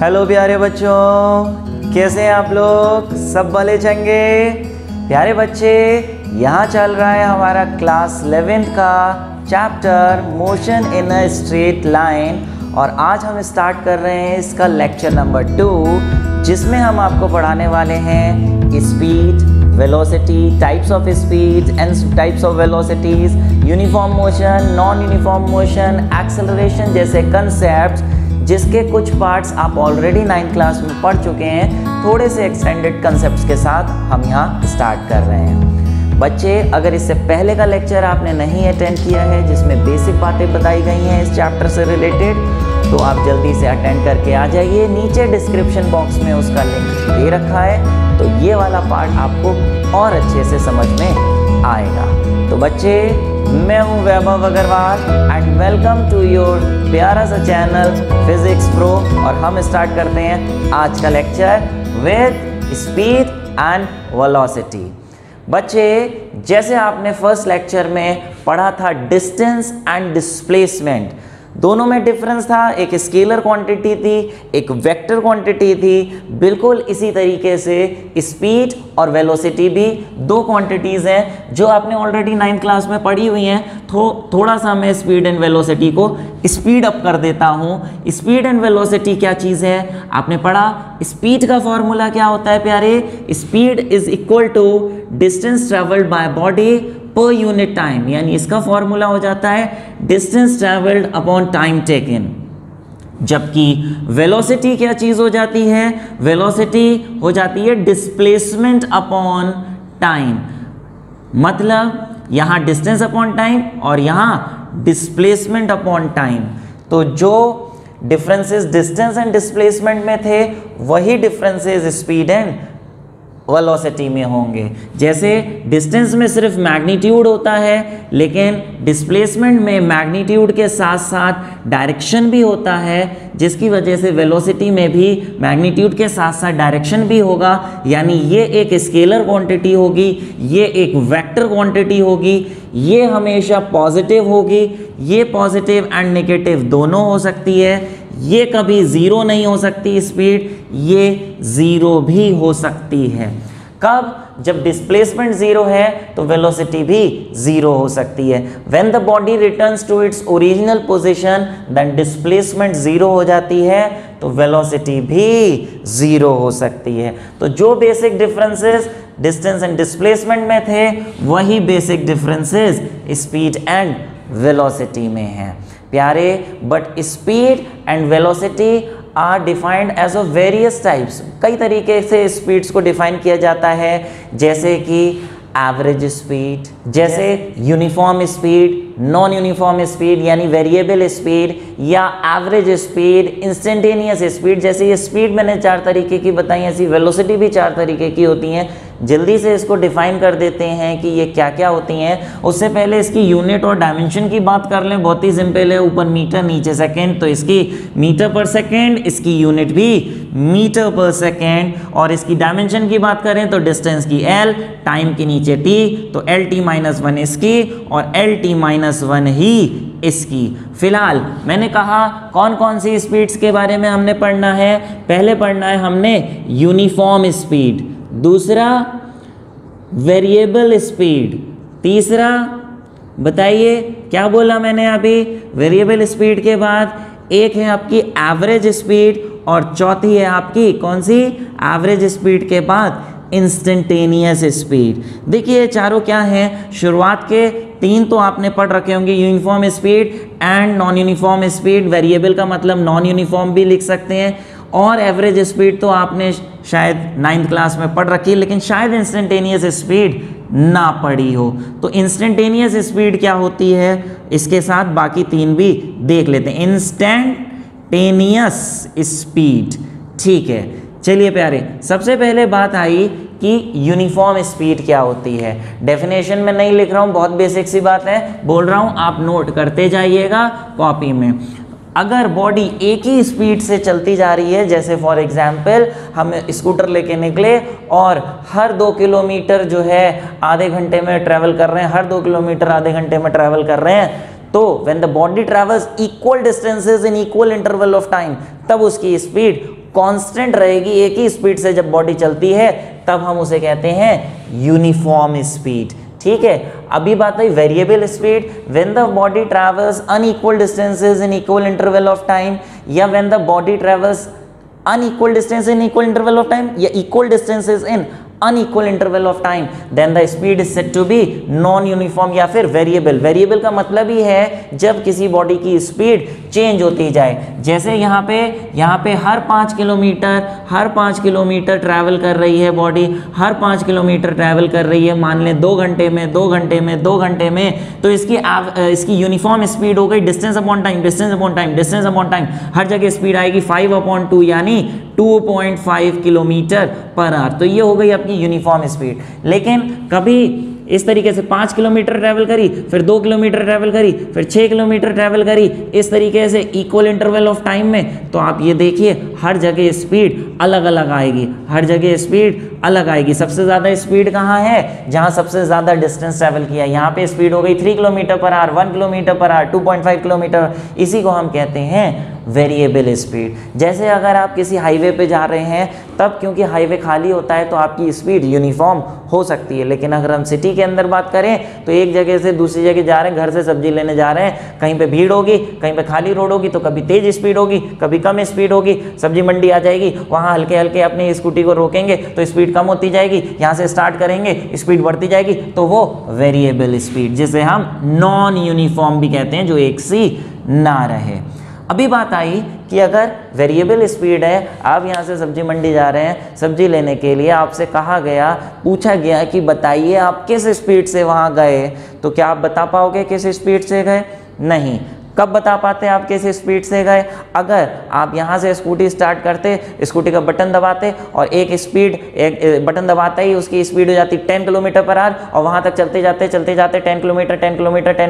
Hello प्यारे बच्चों, कैसे हैं आप लोग? सब भले चंगे? प्यारे बच्चे, यहाँ चल रहा है हमारा क्लास 11th का chapter motion in a straight line और आज हम स्टार्ट कर रहे हैं इसका लेक्चर नंबर 2, जिसमें हम आपको पढ़ाने वाले हैं speed, velocity, types of speed and types of velocities, uniform motion, non uniform motion, acceleration जैसे कंसेप्ट, जिसके कुछ पार्ट्स आप ऑलरेडी 9th क्लास में पढ़ चुके हैं। थोड़े से एक्सटेंडेड कंसेप्ट्स के साथ हम यहाँ स्टार्ट कर रहे हैं। बच्चे, अगर इससे पहले का लेक्चर आपने नहीं अटेंड किया है जिसमें बेसिक बातें बताई गई हैं इस चैप्टर से रिलेटेड, तो आप जल्दी से अटेंड करके आ जाइए। नीचे डिस्क्रिप्शन बॉक्स में उसका लिंक दे रखा है, तो ये वाला पार्ट आपको और अच्छे से समझ में आएगा। तो बच्चे, मैं हूँ Vaibhav Agrawal and welcome to your प्यारा सा चैनल फिजिक्स प्रो, और हम स्टार्ट करते हैं आज का lecture with speed and velocity. बच्चे, जैसे आपने फर्स्ट लेक्चर में पढ़ा था डिस्टेंस एंड डिस्प्लेसमेंट, दोनों में डिफरेंस था। एक स्केलर क्वांटिटी थी, एक वेक्टर क्वांटिटी थी। बिल्कुल इसी तरीके से स्पीड और वेलोसिटी भी दो क्वांटिटीज़ हैं जो आपने ऑलरेडी 9th क्लास में पढ़ी हुई हैं। थोड़ा सा मैं स्पीड एंड वेलोसिटी को स्पीड अप कर देता हूँ। स्पीड एंड वेलोसिटी क्या चीज़ है आपने पढ़ा। स्पीड का फॉर्मूला क्या होता है प्यारे? Speed is equal to distance travelled by body per unit time, यानी इसका फॉर्मूला हो जाता है distance travelled upon time taken. जबकि वेलोसिटी क्या चीज़ हो जाती है? वेलोसिटी हो जाती है डिस्प्लेसमेंट अपॉन टाइम। मतलब यहाँ डिस्टेंस अपॉन टाइम और यहाँ डिस्प्लेसमेंट अपॉन टाइम। तो जो डिफरेंसेस डिस्टेंस एंड डिस्प्लेसमेंट में थे, वही डिफरेंसेस स्पीड एंड वेलोसिटी में होंगे। जैसे डिस्टेंस में सिर्फ मैग्नीट्यूड होता है, लेकिन डिस्प्लेसमेंट में मैग्नीट्यूड के साथ साथ डायरेक्शन भी होता है, जिसकी वजह से वेलोसिटी में भी मैग्नीट्यूड के साथ साथ डायरेक्शन भी होगा। यानी ये एक स्केलर क्वांटिटी होगी, ये एक वेक्टर क्वांटिटी होगी, ये हमेशा पॉजिटिव होगी। ये पॉजिटिव एंड नेगेटिव दोनों हो सकती है। ये कभी ज़ीरो नहीं हो सकती स्पीड, ये ज़ीरो भी हो सकती है। कब? जब डिस्प्लेसमेंट ज़ीरो है तो वेलोसिटी भी ज़ीरो हो सकती है। When the body returns to its original position, then displacement zero हो जाती है, तो वेलोसिटी भी ज़ीरो हो सकती है। तो जो basic differences distance and displacement में थे, वही basic differences speed and velocity में हैं प्यारे। But speed and velocity are defined as a various types. कई तरीके से स्पीड्स को डिफाइन किया जाता है, जैसे कि एवरेज स्पीड, जैसे uniform speed, non uniform speed यानी वेरिएबल स्पीड, या एवरेज स्पीड, इंस्टेंटेनियस स्पीड। जैसे ये स्पीड मैंने 4 तरीके की बताई, ऐसी वेलोसिटी भी 4 तरीके की होती हैं। जल्दी से इसको डिफाइन कर देते हैं कि ये क्या क्या होती हैं। उससे पहले इसकी यूनिट और डायमेंशन की बात कर लें। बहुत ही सिंपल है, ऊपर मीटर नीचे सेकेंड, तो इसकी मीटर पर सेकेंड, इसकी यूनिट भी मीटर पर सेकेंड। और इसकी डायमेंशन की बात करें तो डिस्टेंस की L, टाइम की नीचे T, तो LT-1 इसकी और LT-1 ही इसकी। फिलहाल मैंने कहा कौन कौन सी स्पीड्स के बारे में हमने पढ़ना है। पहले पढ़ना है हमने यूनिफॉर्म स्पीड, दूसरा वेरिएबल स्पीड, तीसरा बताइए क्या बोला मैंने अभी? वेरिएबल स्पीड के बाद एक है आपकी एवरेज स्पीड और चौथी है आपकी कौन सी? एवरेज स्पीड के बाद इंस्टेंटेनियस स्पीड। देखिए चारों क्या हैं? शुरुआत के 3 तो आपने पढ़ रखे होंगे, uniform speed and non uniform speed. Variable का मतलब नॉन यूनिफॉर्म भी लिख सकते हैं। और एवरेज स्पीड तो आपने शायद 9th क्लास में पढ़ रखी है, लेकिन शायद इंस्टेंटेनियस स्पीड ना पढ़ी हो। तो इंस्टेंटेनियस स्पीड क्या होती है, इसके साथ बाकी 3 भी देख लेते हैं। इंस्टेंटेनियस स्पीड, ठीक है। चलिए प्यारे, सबसे पहले बात आई कि यूनिफॉर्म स्पीड क्या होती है। डेफिनेशन में नहीं लिख रहा हूँ, बहुत बेसिक सी बात है, बोल रहा हूँ, आप नोट करते जाइएगा कॉपी में। अगर बॉडी एक ही स्पीड से चलती जा रही है, जैसे फॉर एग्जांपल हम स्कूटर लेके निकले और हर 2 किलोमीटर जो है आधे घंटे में ट्रैवल कर रहे हैं, हर 2 किलोमीटर आधे घंटे में ट्रैवल कर रहे हैं, तो when the body travels equal distances in equal interval of time, तब उसकी स्पीड कांस्टेंट रहेगी, एक ही स्पीड से जब बॉडी चलती है तब हम उसे कहते हैं यूनिफॉर्म स्पीड। ठीक है, अभी बात आई variable speed, when the body travels unequal distances in equal interval of time, या when the body travels unequal distance in equal interval of time या equal distances in unequal interval of time, then the speed is said to be non uniform या फिर variable। Variable का मतलब ही है जब किसी body की स्पीड चेंज होती जाए। जैसे यहाँ पे हर 5 किलोमीटर ट्रैवल कर रही है बॉडी, हर 5 किलोमीटर ट्रैवल कर रही है, मान लें 2 घंटे में, तो इसकी यूनिफॉर्म स्पीड हो गई डिस्टेंस अपॉन टाइम। हर जगह स्पीड आएगी 5/2 यानी 2.5 किलोमीटर पर आवर। तो ये हो गई आपकी यूनिफॉर्म स्पीड। लेकिन कभी इस तरीके से 5 किलोमीटर ट्रैवल करी, फिर 2 किलोमीटर ट्रैवल करी, फिर 6 किलोमीटर ट्रैवल करी, इस तरीके से इक्वल इंटरवल ऑफ टाइम में, तो आप ये देखिए हर जगह स्पीड अलग अलग आएगी। सबसे ज़्यादा स्पीड कहाँ है? जहाँ सबसे ज़्यादा डिस्टेंस ट्रैवल किया। यहाँ पे स्पीड हो गई 3 kilometre per hour, 1 kilometre per hour, 2.5 kilometre. इसी को हम कहते हैं वेरिएबल स्पीड। जैसे अगर आप किसी हाईवे पे जा रहे हैं, तब क्योंकि हाईवे खाली होता है तो आपकी स्पीड यूनिफॉर्म हो सकती है। लेकिन अगर हम सिटी के अंदर बात करें तो एक जगह से दूसरी जगह जा रहे हैं, घर से सब्जी लेने जा रहे हैं, कहीं पे भीड़ होगी, कहीं पे खाली रोड होगी, तो कभी तेज स्पीड होगी, कभी कम स्पीड होगी। सब्जी मंडी आ जाएगी, वहाँ हल्के हल्के अपनी स्कूटी को रोकेंगे तो स्पीड कम होती जाएगी, यहाँ से स्टार्ट करेंगे स्पीड बढ़ती जाएगी, तो वो वेरिएबल स्पीड, जिसे हम नॉन यूनिफॉर्म भी कहते हैं, जो एक सी ना रहे। अभी बात आई कि अगर वेरिएबल स्पीड है, आप यहाँ से सब्जी मंडी जा रहे हैं, सब्जी लेने के लिए आपसे पूछा गया कि बताइए आप किस स्पीड से वहाँ गए, तो क्या आप बता पाओगे किस स्पीड से गए? नहीं। कब बता पाते आप किस स्पीड से गए? अगर आप यहाँ से स्कूटी स्टार्ट करते, स्कूटी का बटन दबाते और एक बटन दबाते ही उसकी स्पीड हो जाती 10 किलोमीटर पर आवर, और वहाँ तक चलते जाते 10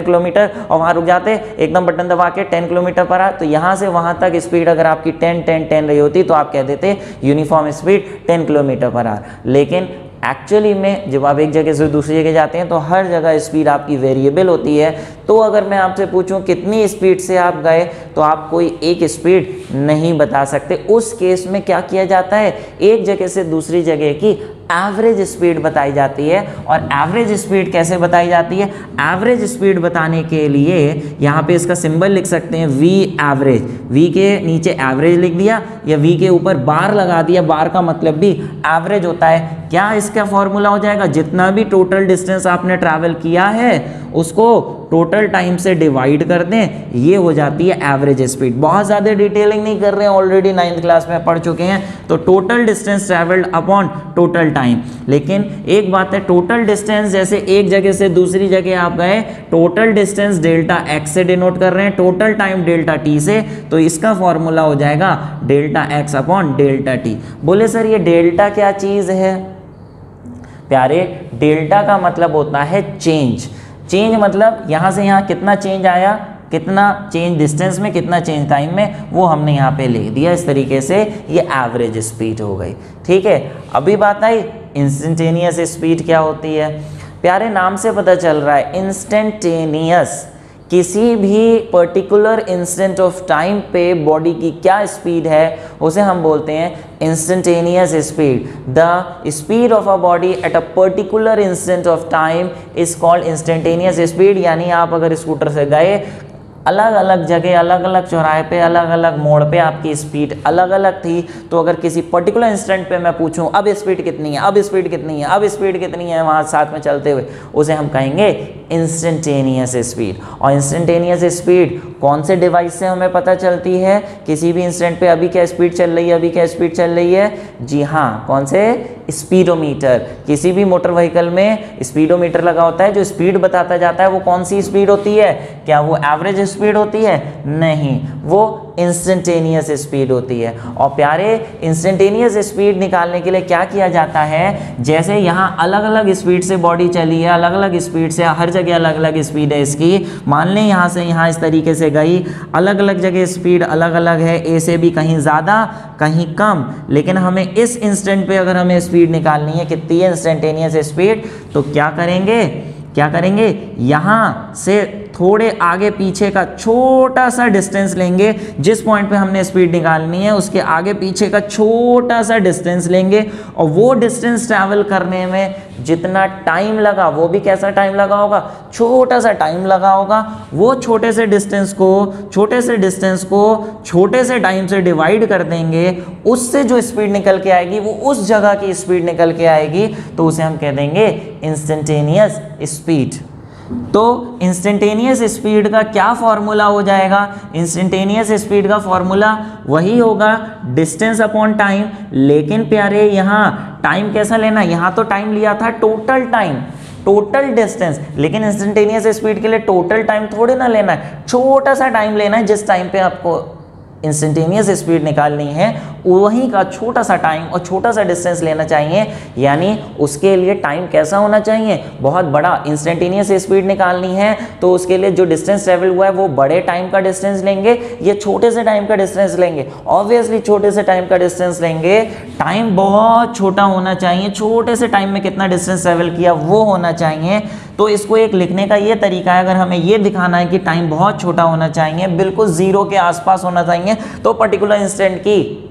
किलोमीटर और वहाँ रुक जाते एकदम बटन दबा के 10 किलोमीटर पर आवर, तो यहाँ से वहाँ तक स्पीड अगर आपकी 10 रही होती तो आप कह देते uniform speed 10 kilometre per hour. लेकिन एक्चुअली में जब आप एक जगह से दूसरी जगह जाते हैं तो हर जगह स्पीड आपकी वेरिएबल होती है। तो अगर मैं आपसे पूछूं कितनी स्पीड से आप गए, तो आप कोई एक स्पीड नहीं बता सकते। उस केस में क्या किया जाता है, एक जगह से दूसरी जगह की एवरेज स्पीड बताई जाती है। और एवरेज स्पीड कैसे बताई जाती है? एवरेज स्पीड बताने के लिए यहाँ पे इसका सिंबल लिख सकते हैं वी एवरेज। वी के नीचे एवरेज लिख दिया या वी के ऊपर बार लगा दिया। बार का मतलब भी एवरेज होता है। क्या इसका फॉर्मूला हो जाएगा? जितना भी टोटल डिस्टेंस आपने ट्रैवल किया है उसको टोटल टाइम से डिवाइड कर दें, ये हो जाती है एवरेज स्पीड। बहुत ज़्यादा डिटेलिंग नहीं कर रहे हैं, ऑलरेडी 9th क्लास में पढ़ चुके हैं। तो total distance travelled upon total time. लेकिन एक बात है, टोटल डिस्टेंस जैसे एक जगह से दूसरी जगह आप गए, टोटल डिस्टेंस डेल्टा एक्स से डिनोट कर रहे हैं, टोटल टाइम डेल्टा टी से, तो इसका फॉर्मूला हो जाएगा delta x upon delta T. बोले सर ये डेल्टा क्या चीज़ है? प्यारे, डेल्टा का मतलब होता है चेंज। चेंज मतलब यहाँ से यहाँ कितना चेंज आया, कितना चेंज डिस्टेंस में, कितना चेंज टाइम में, वो हमने यहाँ पे लिख दिया। इस तरीके से ये एवरेज स्पीड हो गई। ठीक है, अभी बात आई इंस्टेंटेनियस स्पीड क्या होती है। प्यारे, नाम से पता चल रहा है इंस्टेंटेनियस, किसी भी पर्टिकुलर इंस्टेंट ऑफ टाइम पे बॉडी की क्या स्पीड है उसे हम बोलते हैं instantaneous speed. The speed of a body at a particular instant of time is called instantaneous speed. यानी आप अगर स्कूटर से गए, अलग अलग जगह, अलग अलग चौराहे पे, अलग अलग मोड़ पे आपकी स्पीड अलग अलग थी, तो अगर किसी पर्टिकुलर इंस्टेंट पे मैं पूछूं अब स्पीड कितनी है, अब स्पीड कितनी है, अब स्पीड कितनी है, वहाँ साथ में चलते हुए, उसे हम कहेंगे इंस्टेंटेनियस स्पीड। और इंस्टेंटेनियस स्पीड कौन से डिवाइस से हमें पता चलती है? किसी भी इंस्टेंट पे अभी क्या स्पीड चल रही है, अभी क्या स्पीड चल रही है? जी हाँ, कौन से? स्पीडोमीटर। किसी भी मोटर व्हीकल में स्पीडोमीटर लगा होता है जो स्पीड बताता जाता है। वो कौन सी स्पीड होती है? क्या वो एवरेज स्पीड होती है? नहीं, वो इंस्टेंटेनियस स्पीड होती है। और प्यारे, इंस्टेंटेनियस स्पीड निकालने के लिए क्या किया जाता है, जैसे यहाँ अलग अलग स्पीड से बॉडी चली है, अलग अलग स्पीड से, हर जगह अलग अलग स्पीड है इसकी। मान लें यहाँ से यहाँ इस तरीके से गई, अलग अलग जगह स्पीड अलग अलग है, ए से भी कहीं ज़्यादा कहीं कम। लेकिन हमें इस इंस्टेंट पे अगर हमें स्पीड निकालनी है, कितनी है इंस्टेंटेनियस स्पीड, तो क्या करेंगे, यहाँ से थोड़े आगे पीछे का छोटा सा डिस्टेंस लेंगे, जिस पॉइंट पे हमने स्पीड निकालनी है उसके आगे पीछे का छोटा सा डिस्टेंस लेंगे, और वो डिस्टेंस ट्रैवल करने में जितना टाइम लगा वो भी कैसा टाइम लगा होगा, छोटा सा टाइम लगा होगा। वो छोटे से डिस्टेंस को छोटे से टाइम से डिवाइड कर देंगे, उससे जो स्पीड निकल के आएगी वो उस जगह की स्पीड निकल के आएगी, तो उसे हम कह देंगे इंस्टेंटेनियस स्पीड। तो इंस्टेंटेनियस स्पीड का क्या फॉर्मूला हो जाएगा, इंस्टेंटेनियस स्पीड का फॉर्मूला वही होगा डिस्टेंस अपॉन टाइम। लेकिन प्यारे यहाँ टाइम कैसा लेना, यहाँ तो टाइम लिया था टोटल टाइम, टोटल डिस्टेंस, लेकिन इंस्टेंटेनियस स्पीड के लिए टोटल टाइम थोड़े ना लेना है, छोटा सा टाइम लेना है। जिस टाइम पे आपको इंस्टेंटेनियस स्पीड निकालनी है वहीं का छोटा सा टाइम और छोटा सा डिस्टेंस लेना चाहिए, यानी उसके लिए टाइम कैसा होना चाहिए, बहुत बड़ा। इंस्टेंटेनियस स्पीड निकालनी है तो उसके लिए जो डिस्टेंस ट्रेवल हुआ है वो बड़े टाइम का डिस्टेंस लेंगे या छोटे से टाइम का डिस्टेंस लेंगे, ऑब्वियसली छोटे से टाइम का डिस्टेंस लेंगे। टाइम बहुत छोटा होना चाहिए, छोटे से टाइम में कितना डिस्टेंस ट्रेवल किया वो होना चाहिए। तो इसको एक लिखने का ये तरीका है, अगर हमें ये दिखाना है कि टाइम बहुत छोटा होना चाहिए, बिल्कुल जीरो के आसपास होना चाहिए, तो पर्टिकुलर इंस्टेंट की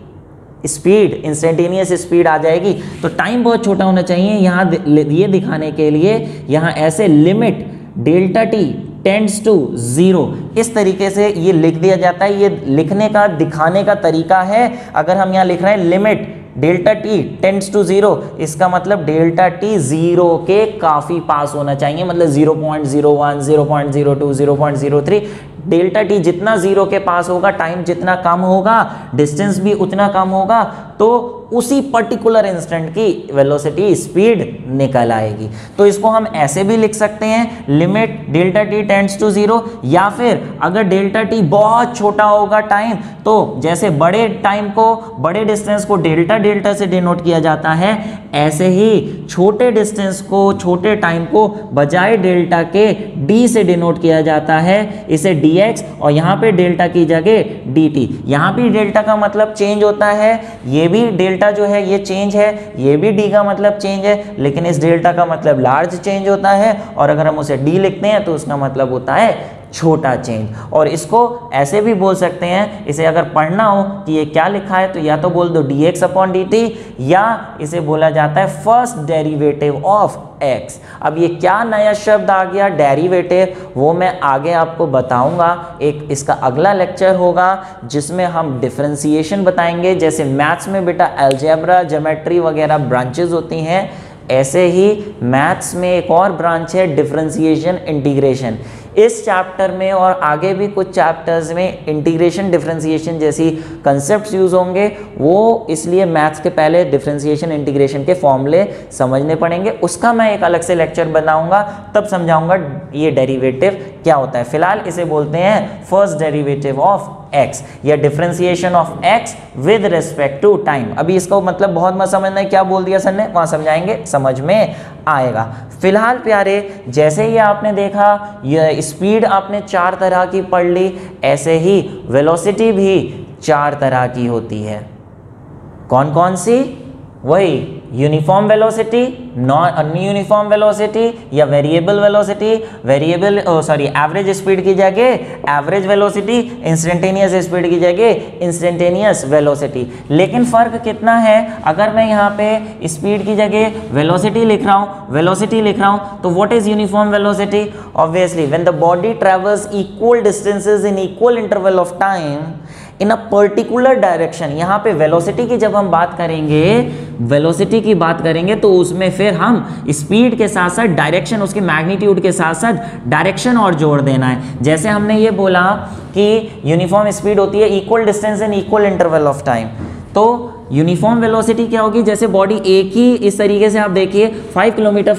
स्पीड इंस्टेंटेनियस स्पीड आ जाएगी। तो टाइम बहुत छोटा होना चाहिए, यहाँ ये दिखाने के लिए यहाँ ऐसे limit delta t tends to 0 इस तरीके से ये लिख दिया जाता है। ये लिखने का दिखाने का तरीका है। अगर हम यहाँ लिख रहे हैं limit delta t tends to 0, इसका मतलब डेल्टा टी 0 के काफ़ी पास होना चाहिए, मतलब 0.01, 0.02, 0.03। डेल्टा टी जितना 0 के पास होगा, टाइम जितना कम होगा, डिस्टेंस भी उतना कम होगा, तो उसी पर्टिकुलर इंस्टेंट की वेलोसिटी स्पीड निकल आएगी। तो इसको हम ऐसे भी लिख सकते हैं, limit delta t tends to 0, या फिर अगर डेल्टा टी बहुत छोटा होगा टाइम, तो जैसे बड़े टाइम को, बड़े डिस्टेंस को डेल्टा डेल्टा से डिनोट किया जाता है, ऐसे ही छोटे डिस्टेंस को, छोटे टाइम को बजाय डेल्टा के डी से डिनोट किया जाता है, इसे dx, और यहाँ पे डेल्टा की जगह dt। यहाँ भी डेल्टा का मतलब चेंज होता है, ये भी डेल्टा जो है ये चेंज है, ये भी d का मतलब चेंज है, लेकिन इस डेल्टा का मतलब लार्ज चेंज होता है, और अगर हम उसे d लिखते हैं तो उसका मतलब होता है छोटा चेंज। और इसको ऐसे भी बोल सकते हैं, इसे अगर पढ़ना हो कि ये क्या लिखा है तो या तो बोल दो dx अपॉन dt, या इसे बोला जाता है फर्स्ट डेरिवेटिव ऑफ x। अब ये क्या नया शब्द आ गया डेरिवेटिव, वो मैं आगे आपको बताऊंगा। एक इसका अगला लेक्चर होगा जिसमें हम डिफरेंशिएशन बताएंगे। जैसे मैथ्स में बेटा अलजेब्रा, ज्योमेट्री वगैरह ब्रांचेज होती हैं, ऐसे ही मैथ्स में एक और ब्रांच है डिफरेंशिएशन इंटीग्रेशन। इस चैप्टर में और आगे भी कुछ चैप्टर्स में इंटीग्रेशन डिफरेंशिएशन जैसी कंसेप्ट्स यूज होंगे, वो इसलिए मैथ्स के पहले डिफरेंशिएशन इंटीग्रेशन के फॉर्मूले समझने पड़ेंगे। उसका मैं एक अलग से लेक्चर बनाऊंगा, तब समझाऊंगा ये डेरिवेटिव क्या होता है। फिलहाल इसे बोलते हैं फर्स्ट डेरिवेटिव ऑफ x या differentiation of x with respect to time. अभी इसका मतलब बहुत मत समझना है क्या बोल दिया सर ने, वहां समझाएंगे, समझ में आएगा। फिलहाल प्यारे, जैसे ही आपने देखा ये स्पीड आपने 4 तरह की पढ़ ली, ऐसे ही वेलोसिटी भी 4 तरह की होती है। कौन कौन सी? वही uniform velocity, non uniform velocity या वेरिएबल वेलोसिटी, एवरेज स्पीड की जगह एवरेज वेलोसिटी, इंस्टेंटेनियस स्पीड की जगह इंस्टेंटेनियस वेलोसिटी। लेकिन फ़र्क कितना है, अगर मैं यहाँ पे स्पीड की जगह वेलोसिटी लिख रहा हूँ तो what is uniform velocity? Obviously when the body travels equal distances in equal interval of time in a particular direction. यहाँ पे वेलोसिटी की जब हम बात करेंगे तो उसमें फिर हम स्पीड के साथ साथ डायरेक्शन, उसके मैग्नीट्यूड के साथ साथ डायरेक्शन और जोड़ देना है। जैसे हमने ये बोला कि यूनिफॉर्म स्पीड होती है equal distance in equal interval of time, तो यूनिफॉर्म वेलोसिटी क्या होगी? जैसे बॉडी एक ही, इस तरीके से आप देखिए 5 किलोमीटर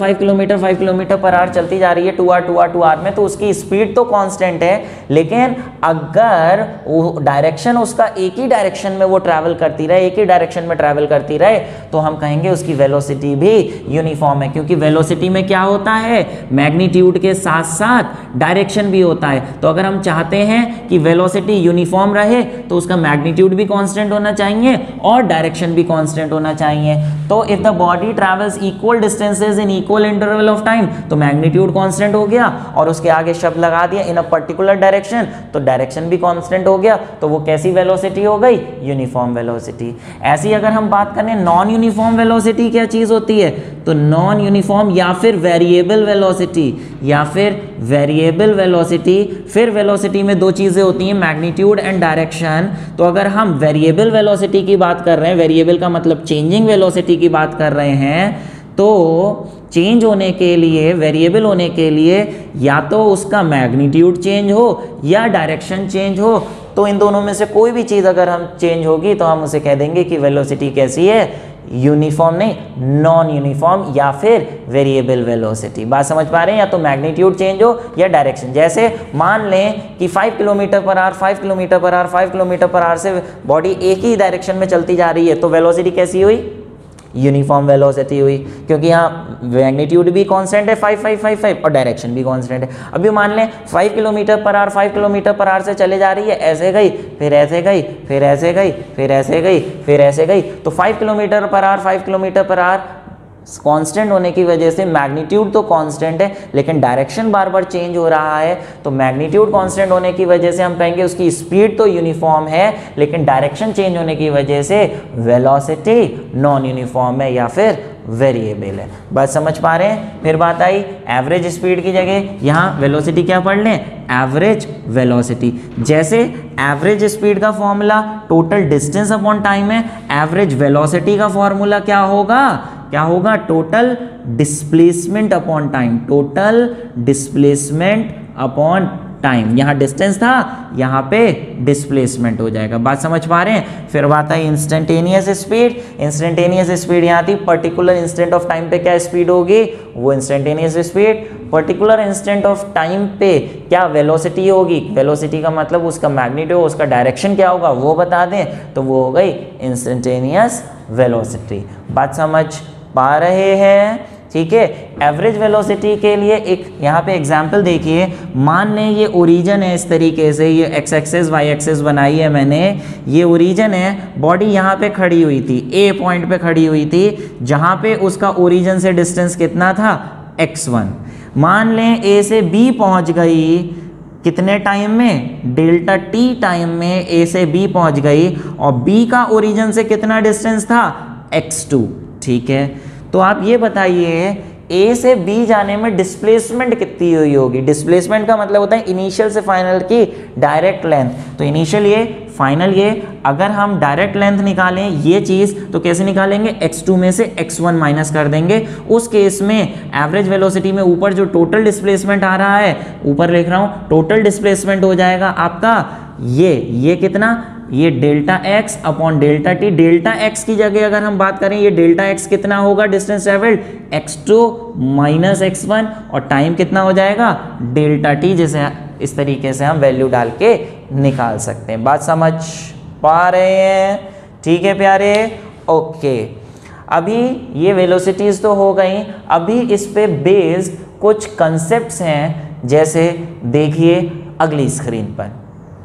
पर आवर चलती जा रही है 2r में, तो उसकी स्पीड तो कांस्टेंट है, लेकिन अगर वो डायरेक्शन उसका एक ही डायरेक्शन में वो ट्रैवल करती रहे, एक ही डायरेक्शन में ट्रैवल करती रहे, तो हम कहेंगे उसकी वेलोसिटी भी यूनिफॉर्म है। क्योंकि वेलोसिटी में क्या होता है, मैग्नीट्यूड के साथ साथ डायरेक्शन भी होता है। तो अगर हम चाहते हैं कि वेलोसिटी यूनिफॉर्म रहे तो उसका मैग्नीट्यूड भी कांस्टेंट होना चाहिए और डायरेक्शन भी कांस्टेंट होना चाहिए। तो if the body travels equal distances in equal interval of time, तो मैग्नीट्यूड कांस्टेंट हो गया, और उसके आगे शब्द लगा दिया इन अ पर्टिकुलर डायरेक्शन, तो डायरेक्शन भी कांस्टेंट हो गया। तो वो कैसी वेलोसिटी हो गई? Uniform velocity. ऐसी अगर हम बात करें नॉन यूनिफॉर्म वेलोसिटी क्या चीज होती है, तो नॉन यूनिफॉर्म या फिर वेरिएबल वेलोसिटी, या फिर वेरिएबल वेलोसिटी। फिर वेलोसिटी में दो चीजें होती हैं, मैग्नीट्यूड एंड डायरेक्शन। तो अगर हम वेरिएबल वेलोसिटी की बात कर रहे हैं, वेरिएबल का मतलब चेंजिंग वेलोसिटी की बात कर रहे हैं, तो चेंज होने के लिए, वेरिएबल होने के लिए या तो उसका मैग्नीट्यूड चेंज हो या डायरेक्शन चेंज हो। तो इन दोनों में से कोई भी चीज़ अगर हम चेंज होगी तो हम उसे कह देंगे कि वेलोसिटी कैसी है? यूनिफॉर्म नहीं, नॉन यूनिफॉर्म या फिर वेरिएबल वेलोसिटी। बात समझ पा रहे हैं? या तो मैग्नीट्यूड चेंज हो या डायरेक्शन। जैसे मान लें कि 5 kilometre per hour 5 kilometre per hour 5 kilometre per hour से बॉडी एक ही डायरेक्शन में चलती जा रही है, तो वेलोसिटी कैसी हुई? यूनिफॉर्म वेलोसिटी हुई, क्योंकि यहाँ मैग्नीट्यूड भी कांस्टेंट है 5555 और डायरेक्शन भी कांस्टेंट है। अभी मान लें 5 kilometre per hour 5 kilometre per hour से चले जा रही है, ऐसे गई, फिर ऐसे गई, फिर ऐसे गई, फिर ऐसे गई, फिर ऐसे गई, तो 5 kilometre per hour 5 kilometre per hour constant होने की वजह से मैग्नीट्यूड तो कांस्टेंट है, लेकिन डायरेक्शन बार बार चेंज हो रहा है। तो मैग्नीट्यूड कांस्टेंट होने की वजह से हम कहेंगे उसकी स्पीड तो यूनिफॉर्म है, लेकिन डायरेक्शन चेंज होने की वजह से वेलोसिटी नॉन यूनिफॉर्म है या फिर वेरिएबल है। बात समझ पा रहे हैं? फिर बात आई एवरेज स्पीड की जगह यहाँ वेलोसिटी क्या पढ़ लें? Average velocity. जैसे एवरेज स्पीड का formula total distance upon time है, एवरेज वेलोसिटी का फॉर्मूला क्या होगा? क्या होगा? Total displacement upon time, total displacement upon time. यहाँ डिस्टेंस था, यहाँ पे डिस्प्लेसमेंट हो जाएगा। बात समझ पा रहे हैं? फिर बात आई इंस्टेंटेनियस स्पीड। इंस्टेंटेनियस स्पीड यहाँ थी, पर्टिकुलर इंस्टेंट ऑफ टाइम पे क्या स्पीड होगी? वो instantaneous speed. Particular instant of time पे क्या वेलोसिटी होगी? वेलोसिटी का मतलब उसका मैग्नीट्यूड, उसका डायरेक्शन क्या होगा वो बता दें, तो वो हो गई इंस्टेंटेनियस वेलोसिटी। बात समझ पा रहे हैं? ठीक है। एवरेज वेलोसिटी के लिए एक यहाँ पे एग्जांपल देखिए। मान लें ये ओरिजिन है, इस तरीके से ये एक्स एक्सेस वाई एक्सेस बनाई है मैंने, ये ओरिजिन है, बॉडी यहाँ पे खड़ी हुई थी, ए पॉइंट पे खड़ी हुई थी, जहाँ पे उसका ओरिजिन से डिस्टेंस कितना था? x1। मान लें ए से बी पहुँच गई, कितने टाइम में? डेल्टा टी टाइम में ए से बी पहुँच गई, और बी का ओरिजिन से कितना डिस्टेंस था? x2। ठीक है, तो आप ये बताइए ए से बी जाने में डिस्प्लेसमेंट कितनी हुई होगी? डिस्प्लेसमेंट का मतलब होता है इनिशियल से फाइनल की डायरेक्ट लेंथ। तो इनिशियल ये, फाइनल ये, अगर हम डायरेक्ट लेंथ निकालें ये चीज़, तो कैसे निकालेंगे? x2 में से x1 माइनस कर देंगे। उस केस में एवरेज वेलोसिटी में ऊपर जो टोटल डिस्प्लेसमेंट आ रहा है, ऊपर लिख रहा हूँ, टोटल डिस्प्लेसमेंट हो जाएगा आपका ये कितना? ये delta x upon delta T. Delta x की जगह अगर हम बात करें, ये डेल्टा x कितना होगा distance travelled? x2 minus x1, और टाइम कितना हो जाएगा? Delta T. जैसे इस तरीके से हम वैल्यू डाल के निकाल सकते हैं। बात समझ पा रहे हैं? ठीक है प्यारे, ओके। अभी ये वेलोसिटीज़ तो हो गई, अभी इस पे बेस्ड कुछ कंसेप्ट्स हैं। जैसे देखिए अगली स्क्रीन पर,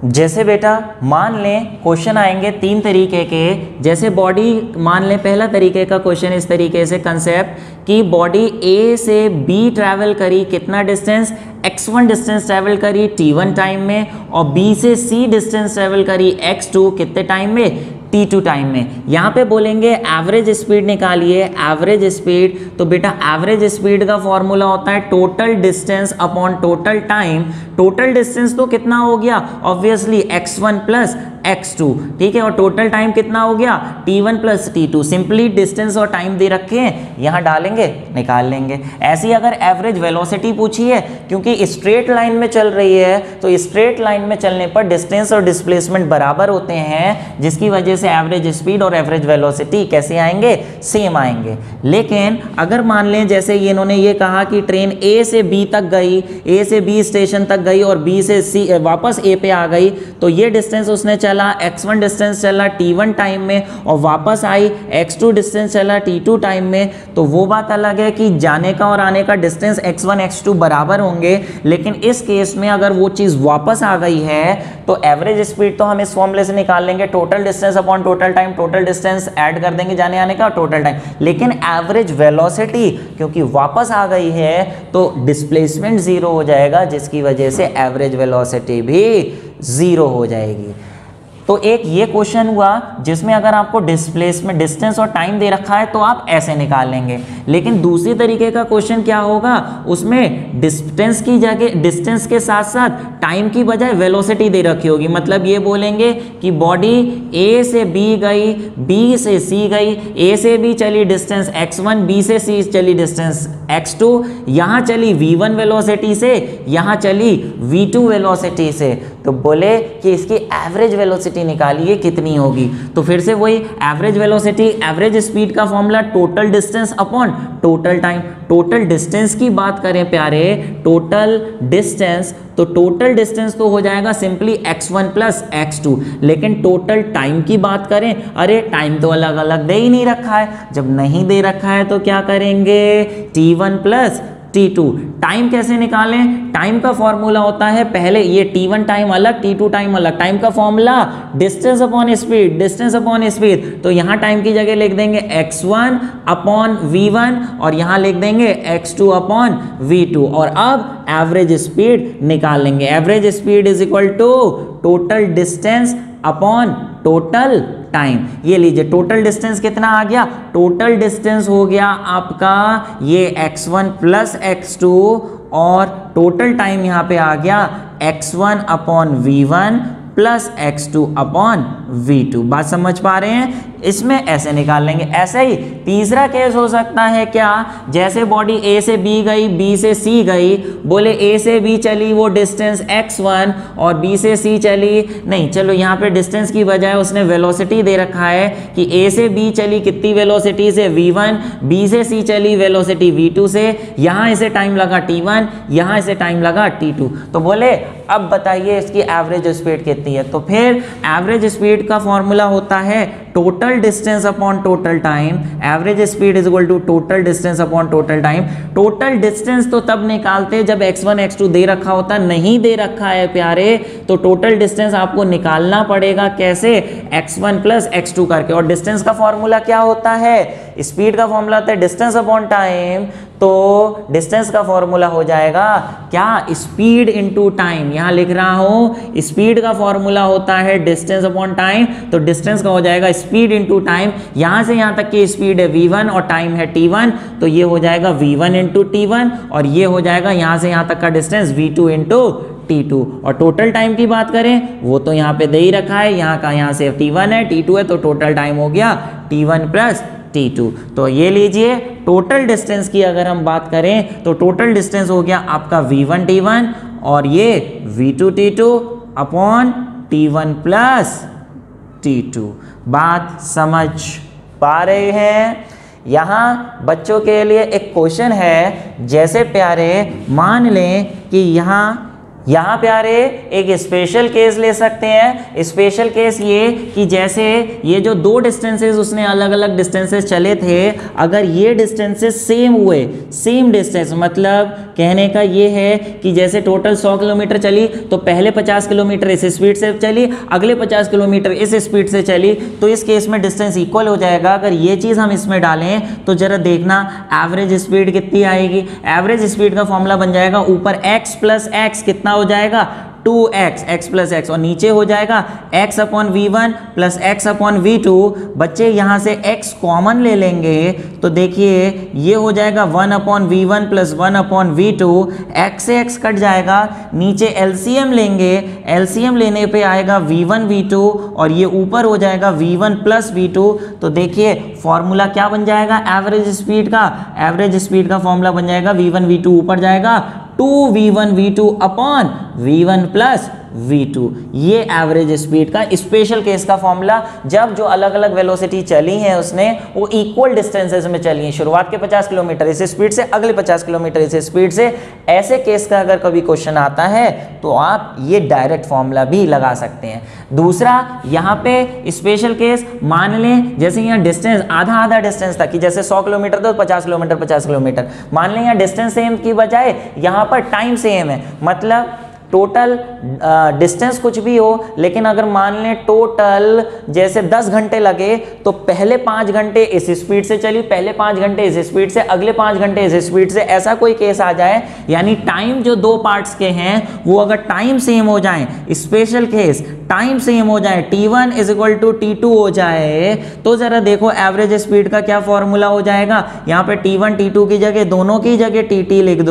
जैसे बेटा मान लें क्वेश्चन आएंगे 3 तरीके के। जैसे बॉडी, मान लें पहला तरीके का क्वेश्चन इस तरीके से कंसेप्ट कि बॉडी ए से बी ट्रैवल करी, कितना डिस्टेंस? x1 डिस्टेंस ट्रैवल करी t1 टाइम में, और b से c डिस्टेंस ट्रैवल करी x2 कितने टाइम में? t2 टाइम में। यहाँ पे बोलेंगे एवरेज स्पीड निकालिए, एवरेज स्पीड। तो बेटा एवरेज स्पीड का फॉर्मूला होता है total distance upon total time. Total distance तो कितना हो गया? ऑब्वियसली x1 प्लस x2, ठीक है, और टोटल टाइम कितना हो गया? t1 plus t2। Simply distance और टाइम दे रखे हैं, यहाँ डालेंगे, निकाल लेंगे। ऐसी अगर एवरेज वेलोसिटी पूछी है, क्योंकि स्ट्रेट लाइन में चल रही है, तो स्ट्रेट लाइन में चलने पर डिस्टेंस और डिस्प्लेसमेंट बराबर होते हैं, जिसकी वजह से एवरेज स्पीड और एवरेज वेलोसिटी कैसे आएंगे? सेम आएंगे। लेकिन अगर मान लें जैसे इन्होंने ये कहा कि ट्रेन ए से बी तक गई, ए से बी स्टेशन तक गई और बी से सी वापस ए पे आ गई, तो ये डिस्टेंस उसने चला चला, x1 डिस्टेंस चला t1 टाइम में और वापस आई x2 डिस्टेंस चला t2 टाइम में, तो वो बात अलग है कि जाने का और आने का डिस्टेंस x1 x2 बराबर होंगे। लेकिन इस केस में अगर वो चीज़ वापस आ गई है तो एवरेज स्पीड तो हम इस फॉर्मूले से निकाल लेंगे, total distance upon total time, total distance add कर देंगे जाने आने का टोटल टाइम। लेकिन एवरेज वेलोसिटी क्योंकि वापस आ गई है तो डिस्प्लेसमेंट जीरो हो जाएगा, जिसकी वजह से एवरेज वेलोसिटी भी जीरो हो जाएगी। तो एक ये क्वेश्चन हुआ जिसमें अगर आपको डिस्प्लेसमेंट डिस्टेंस और टाइम दे रखा है तो आप ऐसे निकाल लेंगे। लेकिन दूसरी तरीके का क्वेश्चन क्या होगा, उसमें डिस्टेंस की जगह डिस्टेंस के साथ साथ टाइम की बजाय वेलोसिटी दे रखी होगी। मतलब ये बोलेंगे कि बॉडी ए से बी गई, बी से सी गई, ए से बी चली डिस्टेंस x1, बी से सी चली डिस्टेंस x2, यहाँ चली v1 वेलोसिटी से, यहाँ चली v2 वेलोसिटी से। तो बोले कि इसकी एवरेज वेलोसिटी निकालिए कितनी होगी। तो फिर से वही एवरेज वेलोसिटी, एवरेज स्पीड का formula total distance upon total time. Total distance की बात करें प्यारे, टोटल डिस्टेंस, तो टोटल डिस्टेंस तो हो जाएगा सिंपली x1 प्लस x2। लेकिन टोटल टाइम की बात करें, अरे टाइम तो अलग अलग दे ही नहीं रखा है। जब नहीं दे रखा है तो क्या करेंगे, t1 प्लस t2। टाइम कैसे निकालें, टाइम का फॉर्मूला होता है पहले ये t1 टाइम अलग, t2 टाइम अलग। टाइम का formula distance upon speed, distance upon speed. तो यहाँ टाइम की जगह लिख देंगे x1 अपॉन v1 और यहाँ लिख देंगे x2 अपॉन v2। और अब एवरेज स्पीड निकाल लेंगे। Average speed is equal to total distance upon total time. ये लीजिए टोटल डिस्टेंस कितना आ गया, टोटल डिस्टेंस हो गया आपका ये x1 प्लस x2 और टोटल टाइम यहाँ पे आ गया x1 upon v1 plus x2 upon v2। बात समझ पा रहे हैं, इसमें ऐसे निकाल लेंगे। ऐसे ही तीसरा केस हो सकता है क्या, जैसे बॉडी A से B गई, B से C गई, बोले A से B चली वो डिस्टेंस x1 और B से C चली, नहीं चलो यहाँ पे डिस्टेंस की बजाय उसने वेलोसिटी दे रखा है कि A से B चली कितनी वेलोसिटी से v1, B से C चली वेलोसिटी v2 से, यहाँ इसे टाइम लगा t1, यहाँ इसे टाइम लगा t2। तो बोले अब बताइए इसकी एवरेज स्पीड कितनी है। तो फिर एवरेज स्पीड का फॉर्मूला होता है total distance upon total time. Average speed is equal to total distance upon total time. Total distance तो तब निकालते जब x1 x2 दे रखा होता, नहीं दे रखा है प्यारे, तो टोटल डिस्टेंस आपको निकालना पड़ेगा कैसे, x1 प्लस x2 करके। और डिस्टेंस का फॉर्मूला क्या होता है, स्पीड का फॉर्मूला होता है डिस्टेंस अपॉन टाइम। तो डिस्टेंस का फॉर्मूला हो जाएगा क्या, स्पीड इनटू टाइम। यहां लिख रहा हूं स्पीड का फॉर्मूला होता है डिस्टेंस अपॉन टाइम, तो डिस्टेंस का हो जाएगा स्पीड इनटू टाइम। यहां से यहां तक की स्पीड है v1 और टाइम है t1, तो ये हो जाएगा v1 इंटू t1 और ये हो जाएगा यहां से यहां तक का डिस्टेंस v2 इंटू t2। और टोटल टाइम की बात करें वो तो यहाँ पे दे ही रखा है, यहाँ का यहाँ से t1 है t2 है, तो टोटल टाइम हो गया t1 प्लस t2। तो ये लीजिए टोटल डिस्टेंस की अगर हम बात करें तो टोटल डिस्टेंस हो गया आपका v1 t1 और ये v2 t2 upon t1 plus t2। बात समझ पा रहे हैं। यहाँ बच्चों के लिए एक क्वेश्चन है, जैसे प्यारे मान लें कि यहाँ प्यारे एक स्पेशल केस ले सकते हैं। स्पेशल केस ये कि जैसे ये जो दो डिस्टेंसेस उसने अलग अलग डिस्टेंसेस चले थे, अगर ये डिस्टेंसेस सेम हुए, सेम डिस्टेंस, मतलब कहने का ये है कि जैसे टोटल 100 किलोमीटर चली तो पहले 50 किलोमीटर इस स्पीड से चली, अगले 50 किलोमीटर इस स्पीड से चली, तो इस केस में डिस्टेंस इक्वल हो जाएगा। अगर ये चीज़ हम इसमें डालें तो जरा देखना एवरेज स्पीड कितनी आएगी। एवरेज स्पीड का फॉर्मूला बन जाएगा ऊपर x प्लस एक्स कितना हो जाएगा 2x, x प्लस एक्स, और नीचे हो जाएगा x upon v1 plus x upon v2। बच्चे यहाँ से x कॉमन ले लेंगे तो देखिए ये हो जाएगा 1 upon v1 plus 1 upon v2। x से x कट जाएगा, नीचे LCM लेंगे, LCM लेने पे आएगा v1 v2 और ये ऊपर हो जाएगा v1 प्लस v2। तो देखिए फॉर्मूला क्या बन जाएगा एवरेज स्पीड का, एवरेज स्पीड का फॉर्मूला बन जाएगा v1 v2 ऊपर जाएगा 2v1 v2 upon v1 plus v2। ये एवरेज स्पीड का स्पेशल केस का फॉर्मूला, जब जो अलग अलग वेलोसिटी चली है उसने वो इक्वल डिस्टेंसेस में चली है, शुरुआत के 50 किलोमीटर इस स्पीड से, अगले 50 किलोमीटर इस स्पीड से। ऐसे केस का अगर कभी क्वेश्चन आता है तो आप ये डायरेक्ट फॉर्मूला भी लगा सकते हैं। दूसरा यहाँ पे स्पेशल केस, मान लें जैसे यहाँ डिस्टेंस आधा आधा डिस्टेंस था कि जैसे 100 किलोमीटर तो 50 किलोमीटर 50 किलोमीटर, मान लें यहाँ डिस्टेंस सेम की बजाय यहाँ पर टाइम सेम है, मतलब टोटल डिस्टेंस कुछ भी हो, लेकिन अगर मान लें टोटल जैसे 10 घंटे लगे तो पहले 5 घंटे इस स्पीड से चली, पहले 5 घंटे इस स्पीड से, अगले 5 घंटे इस स्पीड से, ऐसा कोई केस आ जाए, यानी टाइम जो दो पार्ट्स के हैं वो अगर टाइम सेम हो जाए, स्पेशल केस टाइम सेम हो जाए, t1 = t2 हो जाए, तो जरा देखो एवरेज स्पीड का क्या फॉर्मूला हो जाएगा। यहाँ पे t1 t2 की जगह दोनों की जगह tt लिख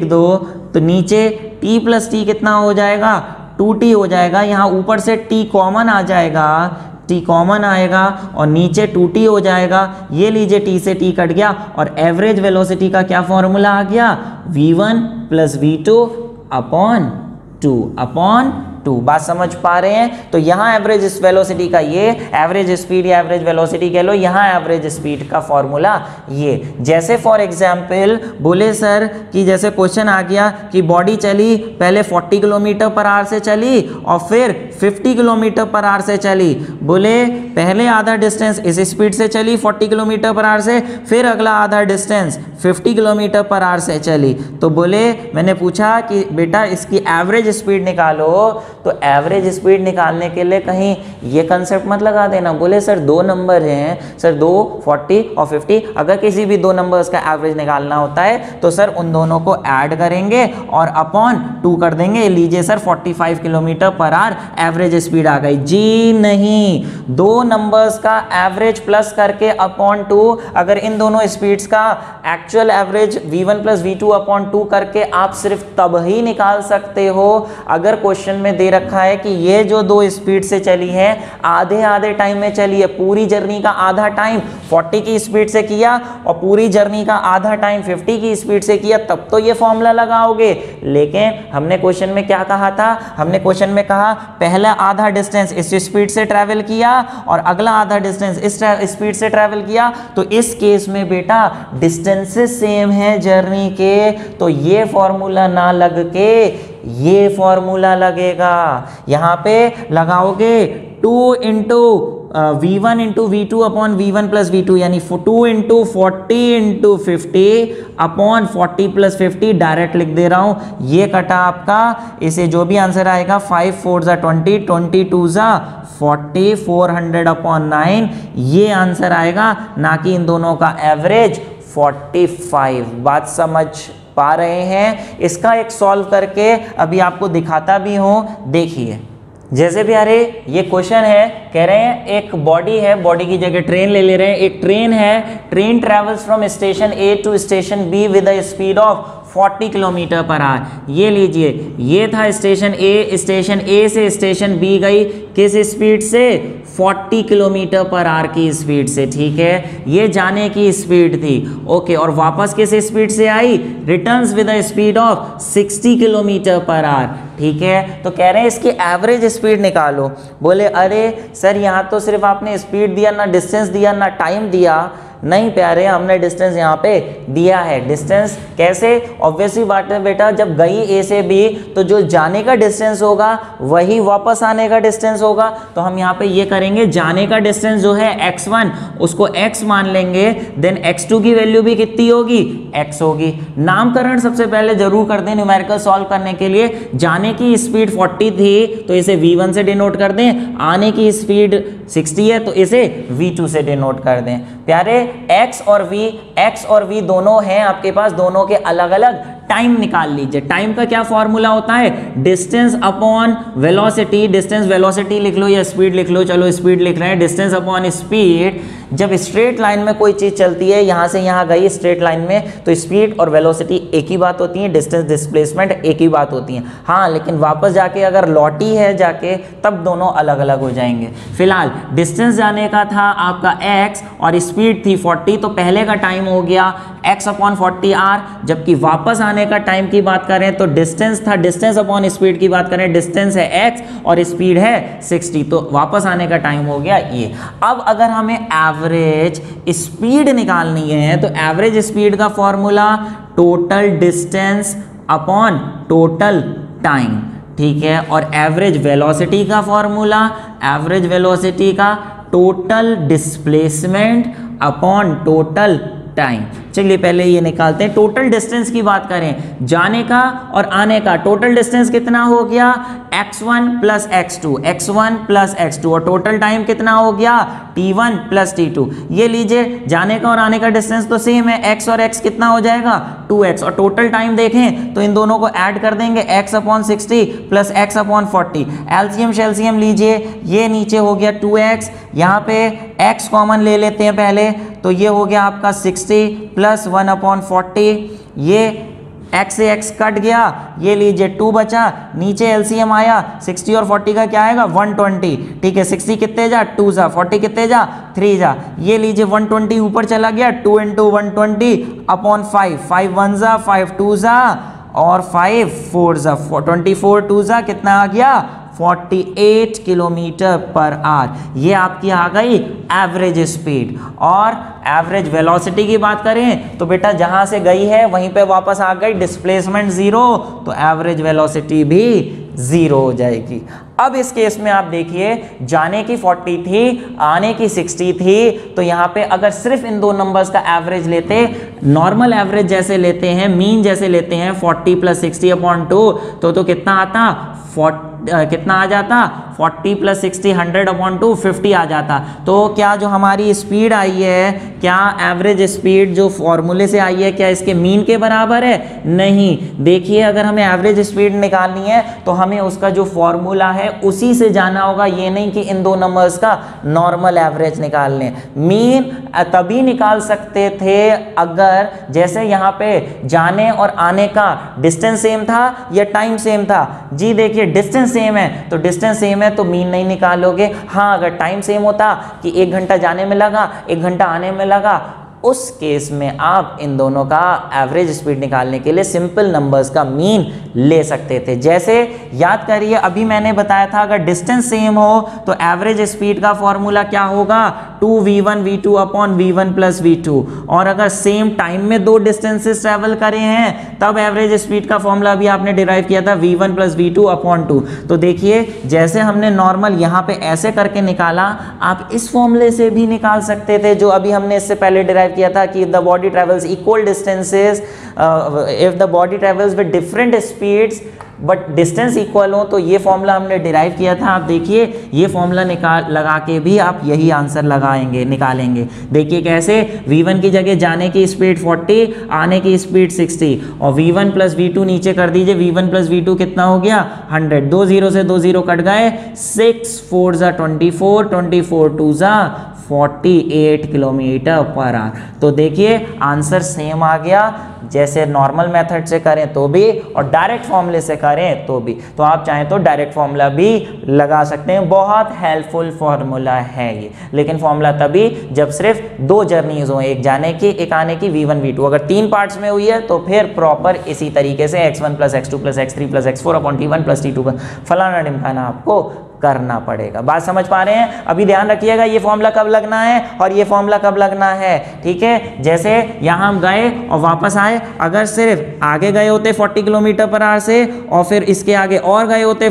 दो, तो नीचे t + t कितना हो जाएगा, 2t हो जाएगा। यहाँ ऊपर से t कॉमन आ जाएगा, t कॉमन आएगा और नीचे 2t हो जाएगा। ये लीजिए t से t कट गया और एवरेज वेलोसिटी का क्या फॉर्मूला आ गया, v1 + v2/2। बात समझ पा रहे हैं? तो यहाँ एवरेज वेलोसिटी का ये एवरेज स्पीड या एवरेज वेलोसिटी कह लो, यहाँ एवरेज स्पीड का फॉर्मूला ये। जैसे फॉर एग्जांपल बोले सर कि जैसे क्वेश्चन आ गया कि बॉडी चली पहले 40 किलोमीटर/आवर से चली और फिर 50 किलोमीटर/आवर से चली। बोले पहले आधा डिस्टेंस इस स्पीड से चली 40 किलोमीटर/आवर से, फिर अगला आधा डिस्टेंस 50 किलोमीटर/आवर से चली। तो बोले मैंने पूछा कि बेटा इसकी एवरेज स्पीड निकालो, तो एवरेज स्पीड निकालने के लिए कहीं ये कंसेप्ट मत लगा देना। बोले सर दो नंबर हैं, सर 2 40 और 50, अगर किसी भी दो नंबर्स का एवरेज निकालना होता है तो सर उन दोनों को ऐड करेंगे और अपॉन 2 कर देंगे। लीजिए सर 45 किलोमीटर/आवर एवरेज स्पीड आ गई। जी नहीं, दो नंबर्स का एवरेज प्लस करके अपॉन 2, अगर इन दोनों स्पीड्स का एक्चुअल एवरेज v1 + v2/2 करके आप सिर्फ तब ही निकाल सकते हो अगर क्वेश्चन में दे रखा है कि ये जो दो स्पीड से चली है आधे आधे टाइम में चली है। पूरी जर्नी का आधा टाइम 40 की स्पीड से किया और पूरी जर्नी का आधा टाइम 50 की स्पीड से किया, तब तो ये फॉर्मूला लगाओगे। लेकिन हमने क्वेश्चन में क्या कहा था, हमने क्वेश्चन में कहा पहला आधा डिस्टेंस इस स्पीड से ट्रैवल किया और अगला आधा डिस्टेंस इस स्पीड से ट्रैवल किया। तो इस केस में बेटा डिस्टेंसेस सेम है जर्नी के, तो ये फॉर्मूला ना लग के ये फॉर्मूला लगेगा। यहाँ पे लगाओगे 2 × v1 × v2/v1 + v2, यानी 2 × 40 × 50/40 + 50, डायरेक्ट लिख दे रहा हूँ। ये कटा आपका, इसे जो भी आंसर आएगा 5 4 = 20, 20 2 = 40, 400/9 ये आंसर आएगा, ना कि इन दोनों का एवरेज 45। बात समझ पा रहे हैं? इसका एक सॉल्व करके अभी आपको दिखाता भी हूं। देखिए जैसे भी अरे ये क्वेश्चन है, कह रहे हैं एक बॉडी है, बॉडी की जगह ट्रेन ले रहे हैं। एक ट्रेन है, train travels from station A to station B with a speed of 40 kilometre hour. ये लीजिए, ये था स्टेशन ए, स्टेशन ए से स्टेशन बी गई किस स्पीड से, 40 किलोमीटर/आवर की स्पीड से। ठीक है, ये जाने की स्पीड थी, ओके, और वापस किस स्पीड से आई, returns with a speed of 60 kilometre hour. ठीक है, तो कह रहे हैं इसकी एवरेज स्पीड निकालो। बोले अरे सर यहाँ तो सिर्फ आपने स्पीड दिया, ना डिस्टेंस दिया, ना टाइम दिया। नहीं प्यारे, हमने डिस्टेंस यहाँ पे दिया है। डिस्टेंस कैसे, ऑब्वियसली बात है बेटा, जब गई ए से बी तो जो जाने का डिस्टेंस होगा वही वापस आने का डिस्टेंस होगा। तो हम यहाँ पे ये करेंगे, जाने का डिस्टेंस जो है x1 उसको x मान लेंगे, देन x2 की वैल्यू भी कितनी होगी, x होगी। नामकरण सबसे पहले जरूर कर दें न्यूमेरिकल सॉल्व करने के लिए। जाने की स्पीड 40 थी तो इसे v1 से डिनोट कर दें, आने की स्पीड 60 है तो इसे v2 से डिनोट कर दें। प्यारे x और v दोनों हैं आपके पास, दोनों के अलग अलग टाइम निकाल लीजिए। टाइम का क्या फॉर्मूला होता है, distance upon velocity. Distance velocity लिख लो या स्पीड लिख लो, चलो स्पीड लिख रहे हैं। डिस्टेंस अपॉन स्पीड, जब स्ट्रेट लाइन में कोई चीज चलती है, यहां से यहां गई स्ट्रेट लाइन में, तो स्पीड और वेलोसिटी एक ही बात होती है, डिस्टेंस डिस्प्लेसमेंट एक ही बात होती है। हाँ, लेकिन वापस जाके अगर लौटी है जाके, तब दोनों अलग अलग हो जाएंगे। फिलहाल डिस्टेंस जाने का था आपका x और स्पीड थी 40, तो पहले का टाइम हो गया x अपॉन 40r, जबकि वापस आने का टाइम की बात करें तो डिस्टेंस था, डिस्टेंस अपॉन स्पीड की बात करें, डिस्टेंस है x और स्पीड है 60, तो वापस आने का टाइम हो गया ये। अब अगर हमें एवरेज स्पीड निकालनी है तो एवरेज स्पीड का formula total distance upon total time, ठीक है। और एवरेज वेलोसिटी का फॉर्मूला, एवरेज वेलोसिटी का total displacement upon total time. चलिए पहले ये निकालते हैं। टोटल डिस्टेंस की बात करें, जाने का और आने का टोटल डिस्टेंस कितना हो गया, x1 plus x2, x1 plus x2, और टोटल टाइम कितना हो गया, t1 प्लस t2। ये लीजिए जाने का और आने का डिस्टेंस तो सेम है, x और x कितना हो जाएगा 2x, और टोटल टाइम देखें तो इन दोनों को ऐड कर देंगे, x upon 60 plus x upon 40। LCM शेल्सियम लीजिए, ये नीचे हो गया 2x, यहाँ पे x कॉमन ले लेते हैं पहले, तो ये हो गया आपका 60 प्लस 1 अपॉन 40, ये x से x कट गया, ये लीजिए 2 बचा, नीचे एलसीएम आया 60 और 40 का क्या आएगा 120, ठीक है। 60 कितने जा 2 जा, 40 कितने जा 3 जा, ये लीजिए 120 ऊपर चला गया, 2 इंटू 120 अपॉन 5, 5 1 जा, 5 2 जा और 5 4 जा, 24 2 जा कितना आ गया 48 किलोमीटर पर आवर। ये आपकी आ गई एवरेज स्पीड। और एवरेज वेलोसिटी की बात करें तो बेटा जहां से गई है वहीं पे वापस आ गई, डिस्प्लेसमेंट 0, तो एवरेज वेलोसिटी भी 0 हो जाएगी। अब इस केस में आप देखिए, जाने की 40 थी, आने की 60 थी, तो यहाँ पे अगर सिर्फ इन दो नंबर्स का एवरेज लेते, नॉर्मल एवरेज जैसे लेते हैं, मीन जैसे लेते हैं 40 प्लस 60 अपॉन 2, तो कितना आता, कितना आ जाता 40 प्लस 60 100 अपॉन 2 50 आ जाता। तो क्या जो हमारी स्पीड आई है, क्या एवरेज स्पीड जो फॉर्मूले से आई है, क्या इसके मीन के बराबर है? नहीं। देखिए अगर हमें एवरेज स्पीड निकालनी है तो हमें उसका जो फॉर्मूला है उसी से जाना होगा, ये नहीं कि इन दो नंबर्स का नॉर्मल एवरेज निकाल लें। मीन तभी निकाल सकते थे अगर जैसे यहाँ पे जाने और आने का डिस्टेंस सेम था या टाइम सेम था। जी देखिए डिस्टेंस सेम है तो डिस्टेंस सेम है तो मीन नहीं निकालोगे। हाँ अगर टाइम सेम होता कि 1 घंटा जाने में लगा 1 घंटा आने में लगा, उस केस में आप इन दोनों का एवरेज स्पीड निकालने के लिए सिंपल नंबर्स का मीन ले सकते थे। जैसे याद करिए अभी मैंने बताया था अगर डिस्टेंस सेम हो तो एवरेज स्पीड का फॉर्मूला क्या होगा 2v1 v2 upon v1 plus v2। और अगर सेम टाइम में दो डिस्टेंसेस ट्रेवल करे हैं तब एवरेज स्पीड का फॉर्मूला भी आपने डिराइव किया था v1 प्लस v2 अपॉन 2। तो देखिए जैसे हमने नॉर्मल यहाँ पे ऐसे करके निकाला, आप इस फॉर्मूले से भी निकाल सकते थे जो अभी हमने इससे पहले डिराइव किया था कि the body travels equal distances if the body travels with different speeds but distance equal हो, तो ये फॉर्मूला हमने डिराइव किया था। आप देखिए ये फॉर्मूला लगा के भी आप यही आंसर निकालेंगे। देखिए कैसे, v1 की जगह जाने की स्पीड 40, आने की स्पीड 60 और v1 प्लस v2 नीचे कर दीजिए, v1 प्लस v2 कितना हो गया 100, 2 0 से 2 0 कट गए, 6 4 जा 24, 24 2 जा 48 किलोमीटर पर आवर। तो देखिए आंसर सेम आ गया, जैसे नॉर्मल मेथड से करें तो भी और डायरेक्ट फॉर्मूले से करें तो भी। तो आप चाहें तो डायरेक्ट फॉर्मूला भी लगा सकते हैं, बहुत हेल्पफुल फॉर्मूला है ये। लेकिन फॉर्मूला तभी जब सिर्फ 2 जर्नीज हो, एक जाने की एक आने की v1 v2। अगर 3 पार्ट्स में हुई है तो फिर प्रॉपर इसी तरीके से x1 plus x2 plus x3 plus x4 upon t1 plus t2 फलाना ढिमकाना आपको करना पड़ेगा। बात समझ पा रहे हैं? अभी ध्यान रखिएगा ये फॉर्मूला कब लगना है और ये फॉर्मूला कब लगना है, ठीक है। जैसे यहाँ हम गए और वापस आए, अगर सिर्फ आगे गए होते 40 किलोमीटर पर आवर से और फिर इसके आगे और गए होते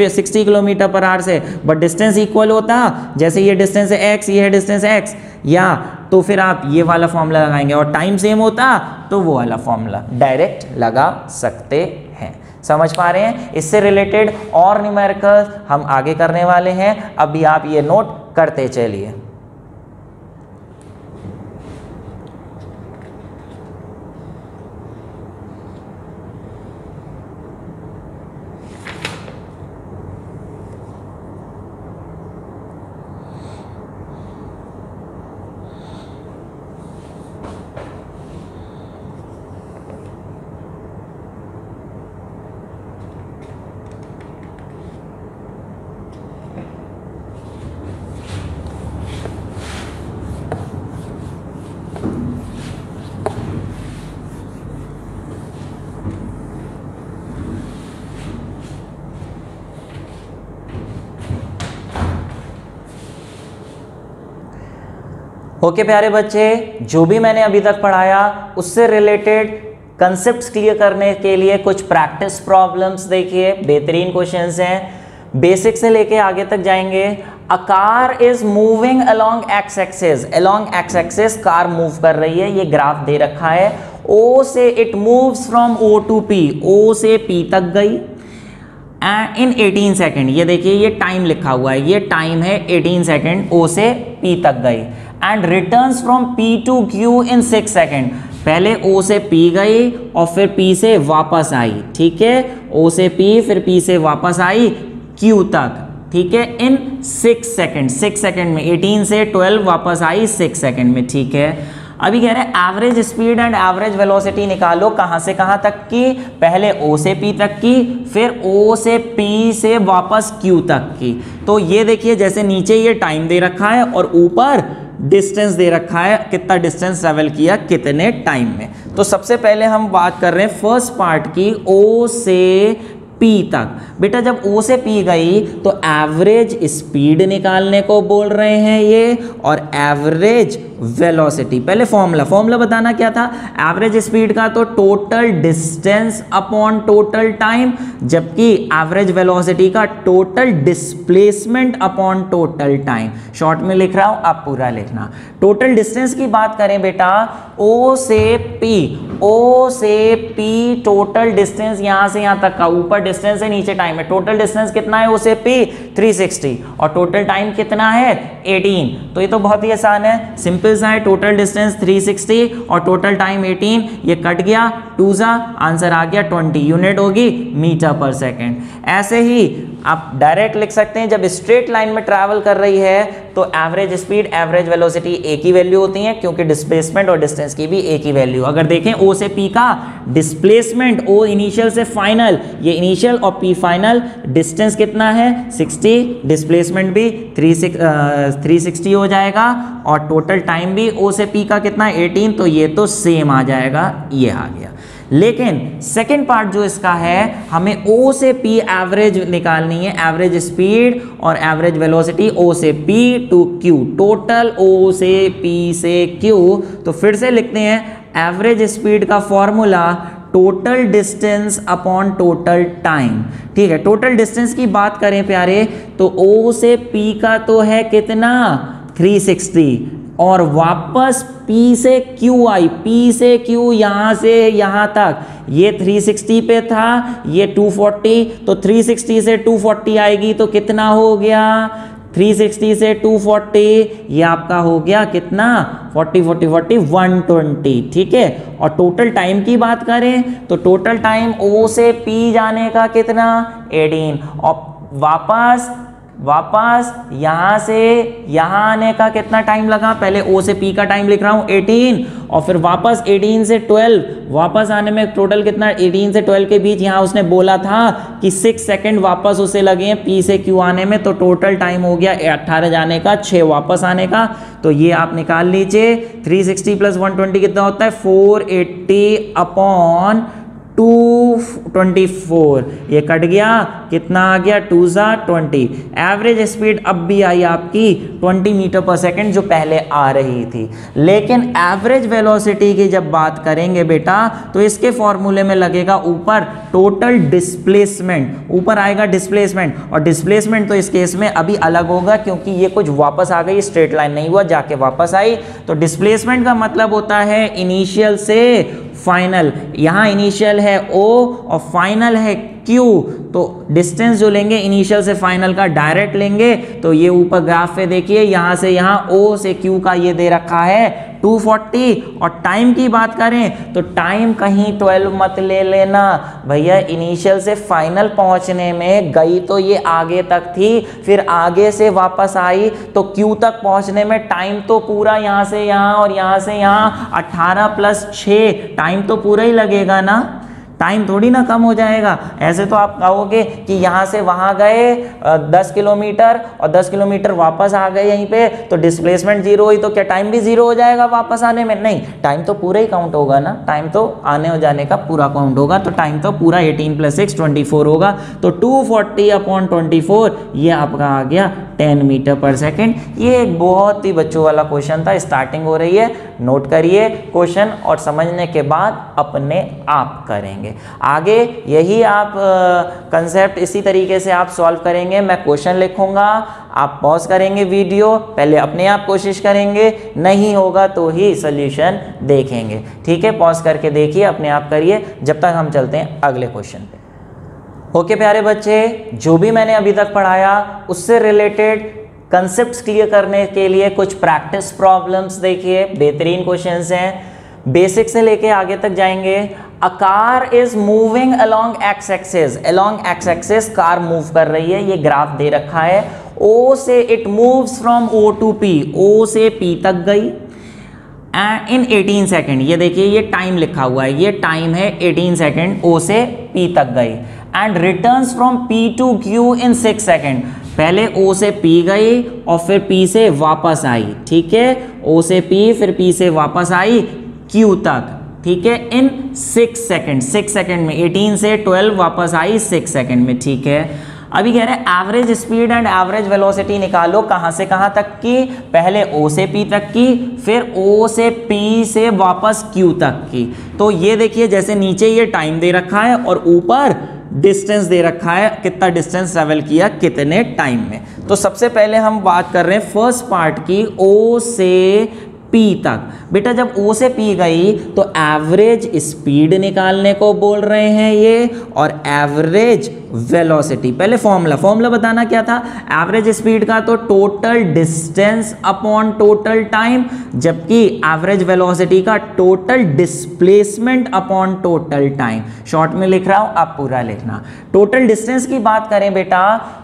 60 किलोमीटर पर आवर से, बट डिस्टेंस इक्वल होता, जैसे ये डिस्टेंस है x, ये है डिस्टेंस x, या तो फिर आप ये वाला फॉर्मूला लगाएंगे, और टाइम सेम होता तो वो वाला फॉर्मूला डायरेक्ट लगा सकते हैं। समझ पा रहे हैं? इससे रिलेटेड और न्यूमेरिकल हम आगे करने वाले हैं, अभी आप ये नोट करते चलिए। ओके प्यारे बच्चे, जो भी मैंने अभी तक पढ़ाया उससे रिलेटेड कंसेप्ट्स क्लियर करने के लिए कुछ प्रैक्टिस प्रॉब्लम्स देखिए, बेहतरीन क्वेश्चंस हैं। बेसिक से लेके आगे तक जाएंगे। A car is moving along x axis, along x axis car move कर रही है, ये ग्राफ दे रखा है। ओ से it moves from O to P, O से पी तक गई इन 18 सेकेंड। ये देखिए ये टाइम लिखा हुआ है, ये टाइम है 18 सेकेंड, ओ से पी तक गई। And returns from P to Q in 6 second. पहले ओ से पी गई और फिर पी से वापस आई, ठीक है, ओ से पी फिर पी से वापस आई क्यू तक, ठीक है, इन 6 सेकेंड। 6 सेकेंड में 18 से 12 वापस आई 6 सेकेंड में, ठीक है। अभी कह रहे हैं average speed and average velocity निकालो, कहां से कहां तक की, पहले ओ से पी तक की, फिर ओ से पी से वापस क्यू तक की। तो ये देखिए जैसे नीचे ये टाइम दे रखा है और ऊपर डिस्टेंस दे रखा है, कितना डिस्टेंस ट्रेवल किया कितने टाइम में। तो सबसे पहले हम बात कर रहे हैं फर्स्ट पार्ट की, ओ से पी तक। बेटा जब ओ से पी गई तो एवरेज स्पीड निकालने को बोल रहे हैं ये, और एवरेज वेलोसिटी। पहले फॉर्मूला बताना क्या था, एवरेज स्पीड का तो total distance upon total time, जबकि एवरेज वेलोसिटी का total displacement upon total time. Short में लिख रहा हूं, आप पूरा लिखना। टोटल डिस्टेंस की बात करें बेटा, ओ से पी, ओ से पी टोटल डिस्टेंस यहां से यहां तक का, ऊपर डिस्टेंस है नीचे टाइम है। टोटल डिस्टेंस कितना है ओ से पी 360 और टोटल टाइम कितना है 18। तो ये तो बहुत ही आसान है, सिंपल सा है। टोटल डिस्टेंस 360 और टोटल टाइम 18, ये कट गया 2 सा, आंसर आ गया 20, यूनिट होगी मीटर पर सेकेंड। ऐसे ही आप डायरेक्ट लिख सकते हैं, जब स्ट्रेट लाइन में ट्रैवल कर रही है तो एवरेज स्पीड एवरेज वेलोसिटी एक ही वैल्यू होती है, क्योंकि डिस्प्लेसमेंट और डिस्टेंस की भी एक ही वैल्यू। अगर देखें ओ से पी का डिस्प्लेसमेंट, ओ इनिशियल से फाइनल, ये इनिशियल और पी फाइनल, डिस्टेंस कितना है 60, डिस्प्लेसमेंट भी 360 हो जाएगा, और टोटल टाइम भी ओ से पी का कितना है 18, तो ये तो सेम आ जाएगा, ये आ गया। लेकिन सेकेंड पार्ट जो इसका है, हमें ओ से पी एवरेज निकालनी है, एवरेज स्पीड और एवरेज वेलोसिटी ओ से पी टू क्यू, टोटल ओ से पी से क्यू। तो फिर से लिखते हैं, एवरेज स्पीड का formula total distance upon total time, ठीक है। टोटल डिस्टेंस की बात करें प्यारे, तो ओ से पी का तो है कितना 360, और वापस P से Q आई, P से Q यहाँ से यहाँ तक, ये 360 पे था, ये 240, तो 360 से 240 आएगी तो कितना हो गया, 360 से 240, ये आपका हो गया कितना 40 40 40 120, ठीक है। और टोटल टाइम की बात करें तो टोटल टाइम O से P जाने का कितना 18, और वापस यहां से यहां आने का कितना टाइम लगा, पहले O से P का टाइम लिख रहा हूं 18, और फिर वापस 18 से 12 वापस आने में टोटल कितना, 18 से 12 के बीच यहां उसने बोला था कि 6 सेकंड वापस उसे लगे हैं P से Q आने में, तो टोटल टाइम हो गया 18 जाने का, 6 वापस आने का। तो ये आप निकाल लीजिए, 360 प्लस 120 कितना होता है 480 अपॉन 224, ये कट गया, कितना आ गया 2 सा 20। एवरेज स्पीड अब भी आई आपकी 20 मीटर पर सेकंड, जो पहले आ रही थी। लेकिन एवरेज वेलोसिटी की जब बात करेंगे बेटा, तो इसके फॉर्मूले में लगेगा ऊपर टोटल डिस्प्लेसमेंट, ऊपर आएगा डिस्प्लेसमेंट, और डिस्प्लेसमेंट तो इस केस में अभी अलग होगा, क्योंकि ये कुछ वापस आ गई, स्ट्रेट लाइन नहीं हुआ, जाके वापस आई। तो डिस्प्लेसमेंट का मतलब होता है इनिशियल से फाइनल, यहां इनिशियल है O और फाइनल है Q, तो डिस्टेंस जो लेंगे इनिशियल से फाइनल का डायरेक्ट लेंगे, तो ये ऊपर ग्राफ पे देखिए, यहां से यहां O से Q का ये दे रखा है 240। और टाइम की बात करें तो टाइम कहीं 12 मत ले लेना भैया, इनिशियल से फाइनल पहुंचने में गई तो ये आगे तक थी, फिर आगे से वापस आई, तो Q तक पहुंचने में टाइम तो पूरा यहां से यहां और यहां से यहां 18 प्लस 6 टाइम तो पूरा ही लगेगा ना, टाइम थोड़ी ना कम हो जाएगा। ऐसे तो आप कहोगे कि यहाँ से वहाँ गए 10 किलोमीटर और 10 किलोमीटर वापस आ गए यहीं पे, तो डिस्प्लेसमेंट जीरो हुई, तो क्या टाइम भी जीरो हो जाएगा वापस आने में? नहीं, टाइम तो पूरा ही काउंट होगा ना, टाइम तो आने हो जाने का पूरा काउंट होगा। तो टाइम तो पूरा 18 + 6 24 होगा। तो 240/24 ये आपका आ गया 10 मीटर पर सेकेंड। ये एक बहुत ही बच्चों वाला क्वेश्चन था, स्टार्टिंग हो रही है, नोट करिए क्वेश्चन और समझने के बाद अपने आप करेंगे। आगे यही आप कंसेप्ट इसी तरीके से आप सॉल्व करेंगे। मैं क्वेश्चन लिखूंगा, आप पॉज करेंगे वीडियो, पहले अपने आप कोशिश करेंगे, नहीं होगा तो ही सॉल्यूशन देखेंगे। ठीक है, पॉज करके देखिए, अपने आप करिए, जब तक हम चलते हैं अगले क्वेश्चन पे। ओके प्यारे बच्चे, जो भी मैंने अभी तक पढ़ाया उससे रिलेटेड कंसेप्ट्स क्लियर करने के लिए कुछ प्रैक्टिस प्रॉब्लम्स देखिए, बेहतरीन क्वेश्चंस हैं, बेसिक से लेके आगे तक जाएंगे। A car is moving along x axis, along x axis car move कर रही है, ये ग्राफ दे रखा है। ओ से it moves from O to P, O से पी तक गई इन 18 सेकेंड। ये देखिए ये टाइम लिखा हुआ है, ये टाइम है 18 सेकेंड, ओ से पी तक गई। And returns from P to Q in 6 second. पहले ओ से पी गई और फिर पी से वापस आई, ठीक है, ओ से पी फिर पी से वापस आई क्यू तक, ठीक है, इन 6 सेकेंड, 6 सेकेंड में 18 से 12 वापस आई 6 सेकेंड में, ठीक है। अभी कह रहे हैं average speed and average velocity निकालो, कहां से कहां तक की? पहले ओ से पी तक की, फिर ओ से पी से वापस क्यू तक की। तो ये देखिए जैसे नीचे ये टाइम दे रखा है और ऊपर डिस्टेंस दे रखा है, कितना डिस्टेंस ट्रेवल किया कितने टाइम में। तो सबसे पहले हम बात कर रहे हैं फर्स्ट पार्ट की, ओ से पी तक। बेटा जब ओ से पी गई तो एवरेज स्पीड निकालने को बोल रहे हैं ये, और एवरेज वेलोसिटी। पहले फॉर्मूला बताना क्या था? एवरेज स्पीड का तो total distance upon total time, जबकि एवरेज वेलोसिटी का total displacement upon total time. Short में लिख रहा हूं, आप पूरा लिखना। टोटल डिस्टेंस की बात करें बेटा,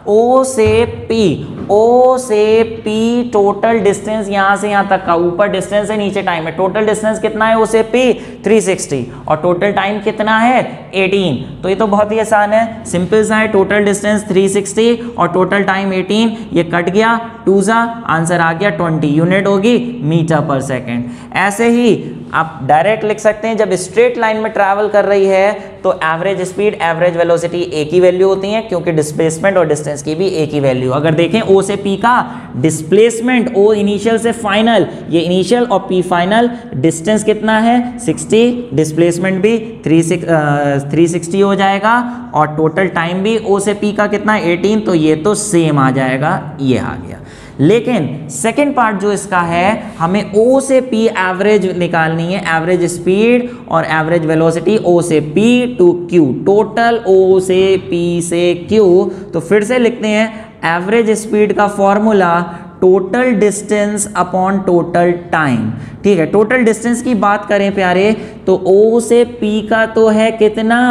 ओ से पी, ओ से पी टोटल डिस्टेंस यहां से यहां तक का, ऊपर डिस्टेंस है नीचे टाइम है। टोटल डिस्टेंस कितना है ओ से पी? 360, और टोटल टाइम कितना है? 18। तो ये तो बहुत ही आसान है, सिंपल सा है। टोटल डिस्टेंस 360 और टोटल टाइम 18, ये कट गया, 2 सा आंसर आ गया 20, यूनिट होगी मीटर पर सेकेंड। ऐसे ही आप डायरेक्ट लिख सकते हैं, जब स्ट्रेट लाइन में ट्रैवल कर रही है तो एवरेज स्पीड एवरेज वेलोसिटी एक ही वैल्यू होती है, क्योंकि डिस्प्लेसमेंट और डिस्टेंस की भी एक ही वैल्यू। अगर देखें ओ से पी का डिस्प्लेसमेंट, ओ इनिशियल से फाइनल, ये इनिशियल और पी फाइनल, डिस्टेंस कितना है? 60, डिस्प्लेसमेंट भी 360 हो जाएगा, और टोटल टाइम भी ओ से पी का कितना है? 18, तो ये तो सेम आ जाएगा, ये आ गया। लेकिन सेकेंड पार्ट जो इसका है, हमें ओ से पी एवरेज निकालनी है, एवरेज स्पीड और एवरेज वेलोसिटी ओ से पी टू क्यू, टोटल ओ से पी से क्यू। तो फिर से लिखते हैं एवरेज स्पीड का formula total distance upon total time, ठीक है। टोटल डिस्टेंस की बात करें प्यारे, तो ओ से पी का तो है कितना?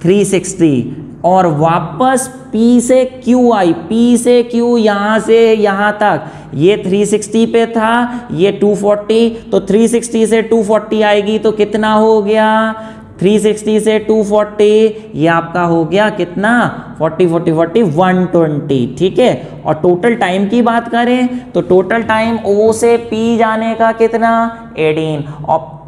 360, और वापस P से Q आई, P से Q यहाँ से यहाँ तक, ये 360 पे था, ये 240, तो 360 से 240 आएगी तो कितना हो गया? 360 से 240, ये आपका हो गया कितना? 40 40 40 120, ठीक है। और टोटल टाइम की बात करें तो टोटल टाइम O से P जाने का कितना? 18, और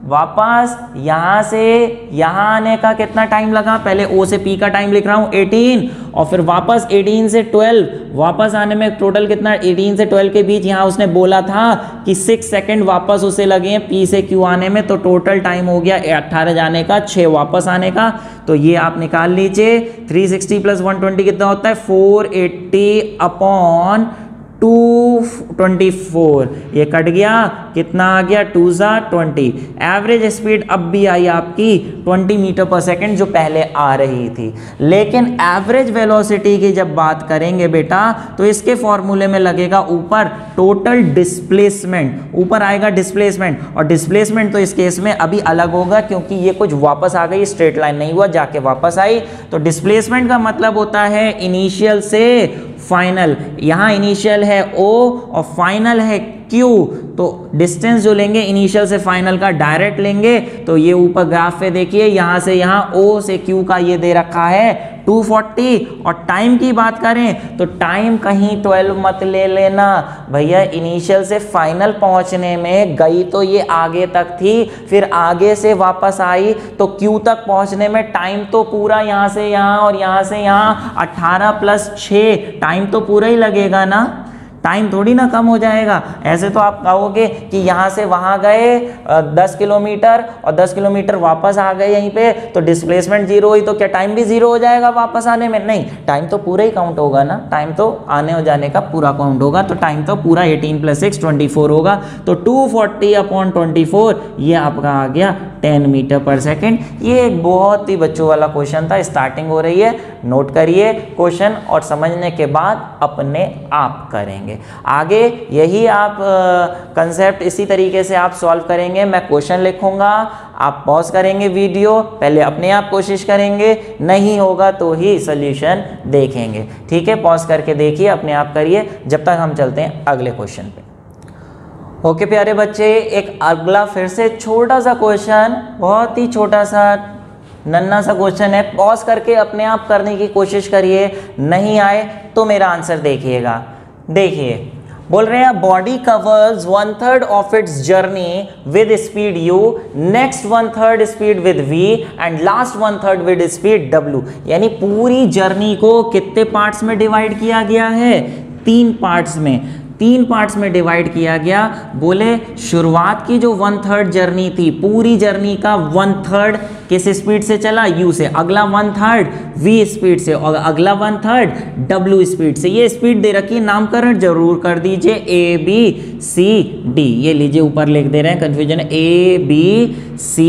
वापस यहां से यहां आने का कितना टाइम लगा? पहले O से P का टाइम लिख रहा हूं 18, और फिर वापस 18 से 12 वापस आने में टोटल कितना? 18 से 12 के बीच यहां उसने बोला था कि 6 सेकंड वापस उसे लगे हैं P से Q आने में, तो टोटल टाइम हो गया 18 जाने का, 6 वापस आने का। तो ये आप निकाल लीजिए, 360 + 120 कितना होता है? 480 अपॉन 224, ये कट गया, कितना आ गया? 2 सा 20। एवरेज स्पीड अब भी आई आपकी 20 मीटर पर सेकेंड, जो पहले आ रही थी। लेकिन एवरेज वेलोसिटी की जब बात करेंगे बेटा, तो इसके फॉर्मूले में लगेगा ऊपर टोटल डिस्प्लेसमेंट, ऊपर आएगा डिस्प्लेसमेंट, और डिस्प्लेसमेंट तो इस केस में अभी अलग होगा, क्योंकि ये कुछ वापस आ गई, स्ट्रेट लाइन नहीं हुआ, जाके वापस आई। तो डिस्प्लेसमेंट का मतलब होता है इनिशियल से फाइनल। यहां इनिशियल है O और फाइनल है Q, तो डिस्टेंस जो लेंगे इनिशियल से फाइनल का डायरेक्ट लेंगे, तो ये ऊपर ग्राफ पे देखिए यहाँ से यहाँ O से Q का ये दे रखा है 240, और टाइम की बात करें तो टाइम कहीं 12 मत ले लेना भैया, इनिशियल से फाइनल पहुंचने में गई तो ये आगे तक थी, फिर आगे से वापस आई, तो Q तक पहुंचने में टाइम तो पूरा यहाँ से यहाँ और यहाँ से यहाँ 18 + 6 टाइम तो पूरा ही लगेगा ना, टाइम थोड़ी ना कम हो जाएगा। ऐसे तो आप कहोगे कि यहाँ से वहाँ गए 10 किलोमीटर और 10 किलोमीटर वापस आ गए यहीं पे, तो डिस्प्लेसमेंट 0 हुई, तो क्या टाइम भी 0 हो जाएगा वापस आने में? नहीं, टाइम तो पूरा ही काउंट होगा ना, टाइम तो आने और जाने का पूरा काउंट होगा, तो टाइम तो पूरा 18 + 6 24 होगा, तो 240/24 ये आपका आ गया 10 मीटर पर सेकेंड। ये एक बहुत ही बच्चों वाला क्वेश्चन था, स्टार्टिंग हो रही है, नोट करिए क्वेश्चन और समझने के बाद अपने आप करेंगे। आगे यही आप कंसेप्ट इसी तरीके से आप सॉल्व करेंगे। मैं क्वेश्चन लिखूंगा, आप पॉज करेंगे वीडियो, पहले अपने आप कोशिश करेंगे, नहीं होगा तो ही सॉल्यूशन देखेंगे, ठीक है? पॉज करके देखिए, अपने आप करिए, जब तक हम चलते हैं अगले क्वेश्चन पे। ओके प्यारे बच्चे, एक अगला फिर से छोटा सा क्वेश्चन, बहुत ही छोटा सा नन्ना सा क्वेश्चन है, पॉज करके अपने आप करने की कोशिश करिए, नहीं आए तो मेरा आंसर देखिएगा। देखिए बोल रहे हैं body covers 1/3 of its journey with speed u, next 1/3 speed with v and last 1/3 with speed w। यानी पूरी जर्नी को कितने पार्ट्स में डिवाइड किया गया है? 3 पार्ट्स में, 3 पार्ट्स में डिवाइड किया गया। बोले शुरुआत की जो 1/3 जर्नी थी, पूरी जर्नी का 1/3 किस स्पीड से चला? u से, अगला 1/3 v स्पीड से और अगला 1/3 w स्पीड से। ये स्पीड दे रखी है, नामकरण जरूर कर दीजिए a b c d, ये लीजिए ऊपर लिख दे रहे हैं, कंफ्यूजन है, a b c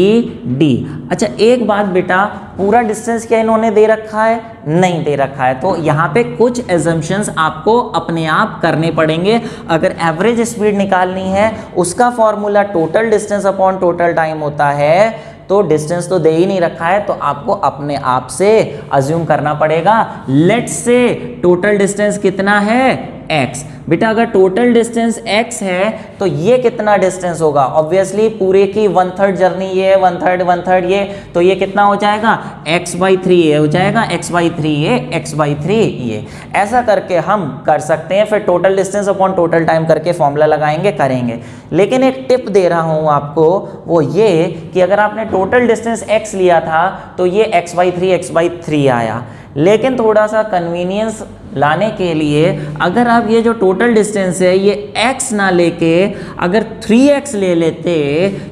d। अच्छा एक बात बेटा, पूरा डिस्टेंस क्या इन्होंने दे रखा है? नहीं दे रखा है, तो यहाँ पे कुछ एजम्पशंस आपको अपने आप करने पड़ेंगे। अगर एवरेज स्पीड निकालनी है, उसका formula total distance upon total time होता है, तो डिस्टेंस तो दे ही नहीं रखा है, तो आपको अपने आप से अज्यूम करना पड़ेगा। लेट्स से टोटल डिस्टेंस कितना है? x। बेटा अगर टोटल डिस्टेंस x है तो ये कितना डिस्टेंस होगा? ऑब्वियसली पूरे की 1/3 जर्नी ये है, 1/3 ये, तो ये कितना हो जाएगा? x/3 ये हो जाएगा, x/3 ये, x/3 ये। ऐसा करके हम कर सकते हैं, फिर total distance upon total time करके फॉर्मूला लगाएंगे, करेंगे। लेकिन एक टिप दे रहा हूं आपको, वो ये कि अगर आपने टोटल डिस्टेंस x लिया था तो ये x/3 आया, लेकिन थोड़ा सा कन्वीनियंस लाने के लिए अगर आप ये जो टोटल डिस्टेंस है ये x ना लेके अगर 3x ले लेते,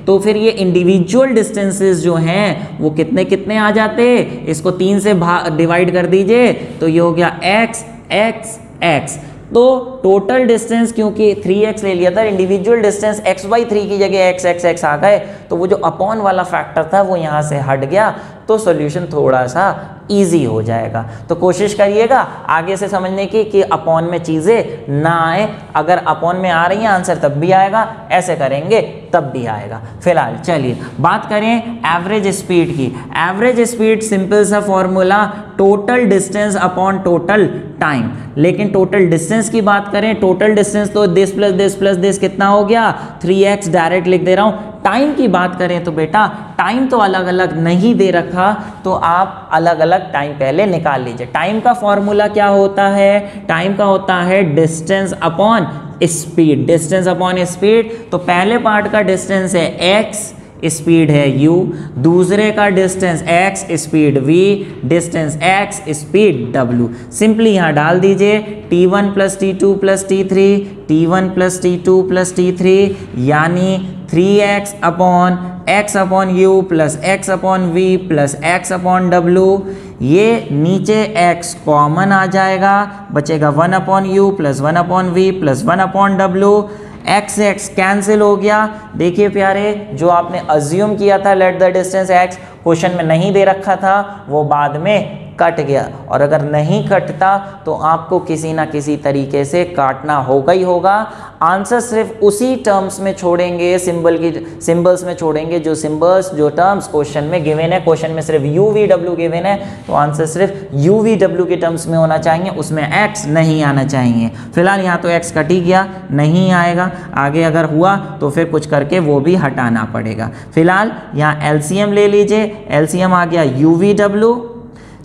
तो फिर ये इंडिविजुअल डिस्टेंसेस जो हैं वो कितने कितने आ जाते? इसको 3 से डिवाइड कर दीजिए, तो ये हो गया x x x। तो टोटल डिस्टेंस क्योंकि 3x ले लिया था, इंडिविजुअल डिस्टेंस x/3 की जगह x x x आ गए, तो वो जो अपॉन वाला फैक्टर था वो यहाँ से हट गया, तो सॉल्यूशन थोड़ा सा इजी हो जाएगा। तो कोशिश करिएगा आगे से समझने की कि अपॉन में चीज़ें ना आए, अगर अपॉन में आ रही हैं आंसर तब भी आएगा, ऐसे करेंगे तब भी आएगा। फिलहाल चलिए बात करें एवरेज स्पीड की। एवरेज स्पीड सिंपल सा formula total distance upon total time. लेकिन टोटल डिस्टेंस की बात करें, टोटल डिस्टेंस तो दिस प्लस दिस कितना हो गया? 3x, डायरेक्ट लिख दे रहा हूँ। टाइम की बात करें तो बेटा टाइम तो अलग अलग नहीं दे रखा, तो आप अलग अलग टाइम पहले निकाल लीजिए। टाइम का फॉर्मूला क्या होता है? टाइम का होता है distance upon speed, distance upon speed. तो पहले पार्ट का डिस्टेंस है x, स्पीड है u, दूसरे का distance x, speed v, distance x, speed w। Simply यहाँ डाल दीजिए t1 + t2 + t3, t1 + t2 + t3, यानी 3x upon x upon u plus x upon v plus x upon w। ये नीचे x common आ जाएगा, बचेगा 1 upon u plus 1 upon v plus 1 upon w। x से x cancel हो गया। देखिए प्यारे, जो आपने अज्यूम किया था let the distance x, question में नहीं दे रखा था, वो बाद में कट गया, और अगर नहीं कटता तो आपको किसी ना किसी तरीके से काटना होगा ही होगा। आंसर सिर्फ उसी टर्म्स में छोड़ेंगे, सिंबल्स में छोड़ेंगे जो सिंबल्स जो टर्म्स क्वेश्चन में गिवन है। क्वेश्चन में सिर्फ UVW गिवन है तो आंसर सिर्फ UVW के टर्म्स में होना चाहिए, उसमें x नहीं आना चाहिए। फिलहाल यहाँ तो x कट ही गया, नहीं आएगा। आगे अगर हुआ तो फिर कुछ करके वो भी हटाना पड़ेगा। फिलहाल यहाँ LCM ले लीजिए, LCM आ गया UVW,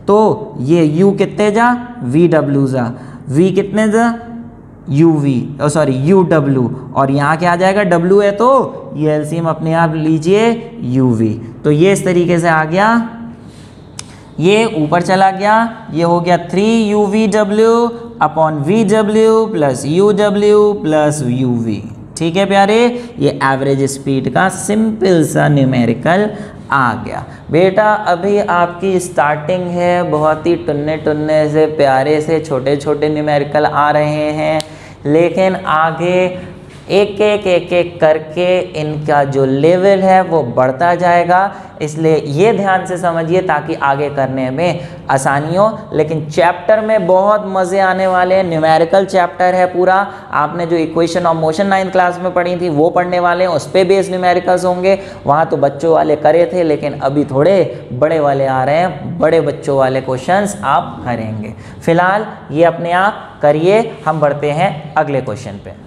तो ये U कितने जा, VW जा, V कितने जा, UW, और यहाँ क्या आ जाएगा, W है तो ये LCM अपने आप लीजिए UV। तो ये इस तरीके से आ गया, ये ऊपर चला गया, ये हो गया 3UVW upon VW plus UW plus UV। ठीक है प्यारे, ये एवरेज स्पीड का सिंपल सा न्यूमेरिकल आ गया। बेटा अभी आपकी स्टार्टिंग है, बहुत ही टुन्ने टुन्ने से प्यारे से छोटे छोटे न्यूमेरिकल आ रहे हैं, लेकिन आगे एक एक करके इनका जो लेवल है वो बढ़ता जाएगा। इसलिए ये ध्यान से समझिए ताकि आगे करने में आसानी हो। लेकिन चैप्टर में बहुत मज़े आने वाले हैं, न्यूमेरिकल चैप्टर है पूरा। आपने जो equation of motion 9th class में पढ़ी थी वो पढ़ने वाले हैं, उस पर बेस्ड न्यूमेरिकल्स होंगे। वहाँ तो बच्चों वाले करे थे, लेकिन अभी थोड़े बड़े वाले आ रहे हैं, बड़े बच्चों वाले क्वेश्चंस आप करेंगे। फिलहाल ये अपने आप करिए, हम बढ़ते हैं अगले क्वेश्चन पे।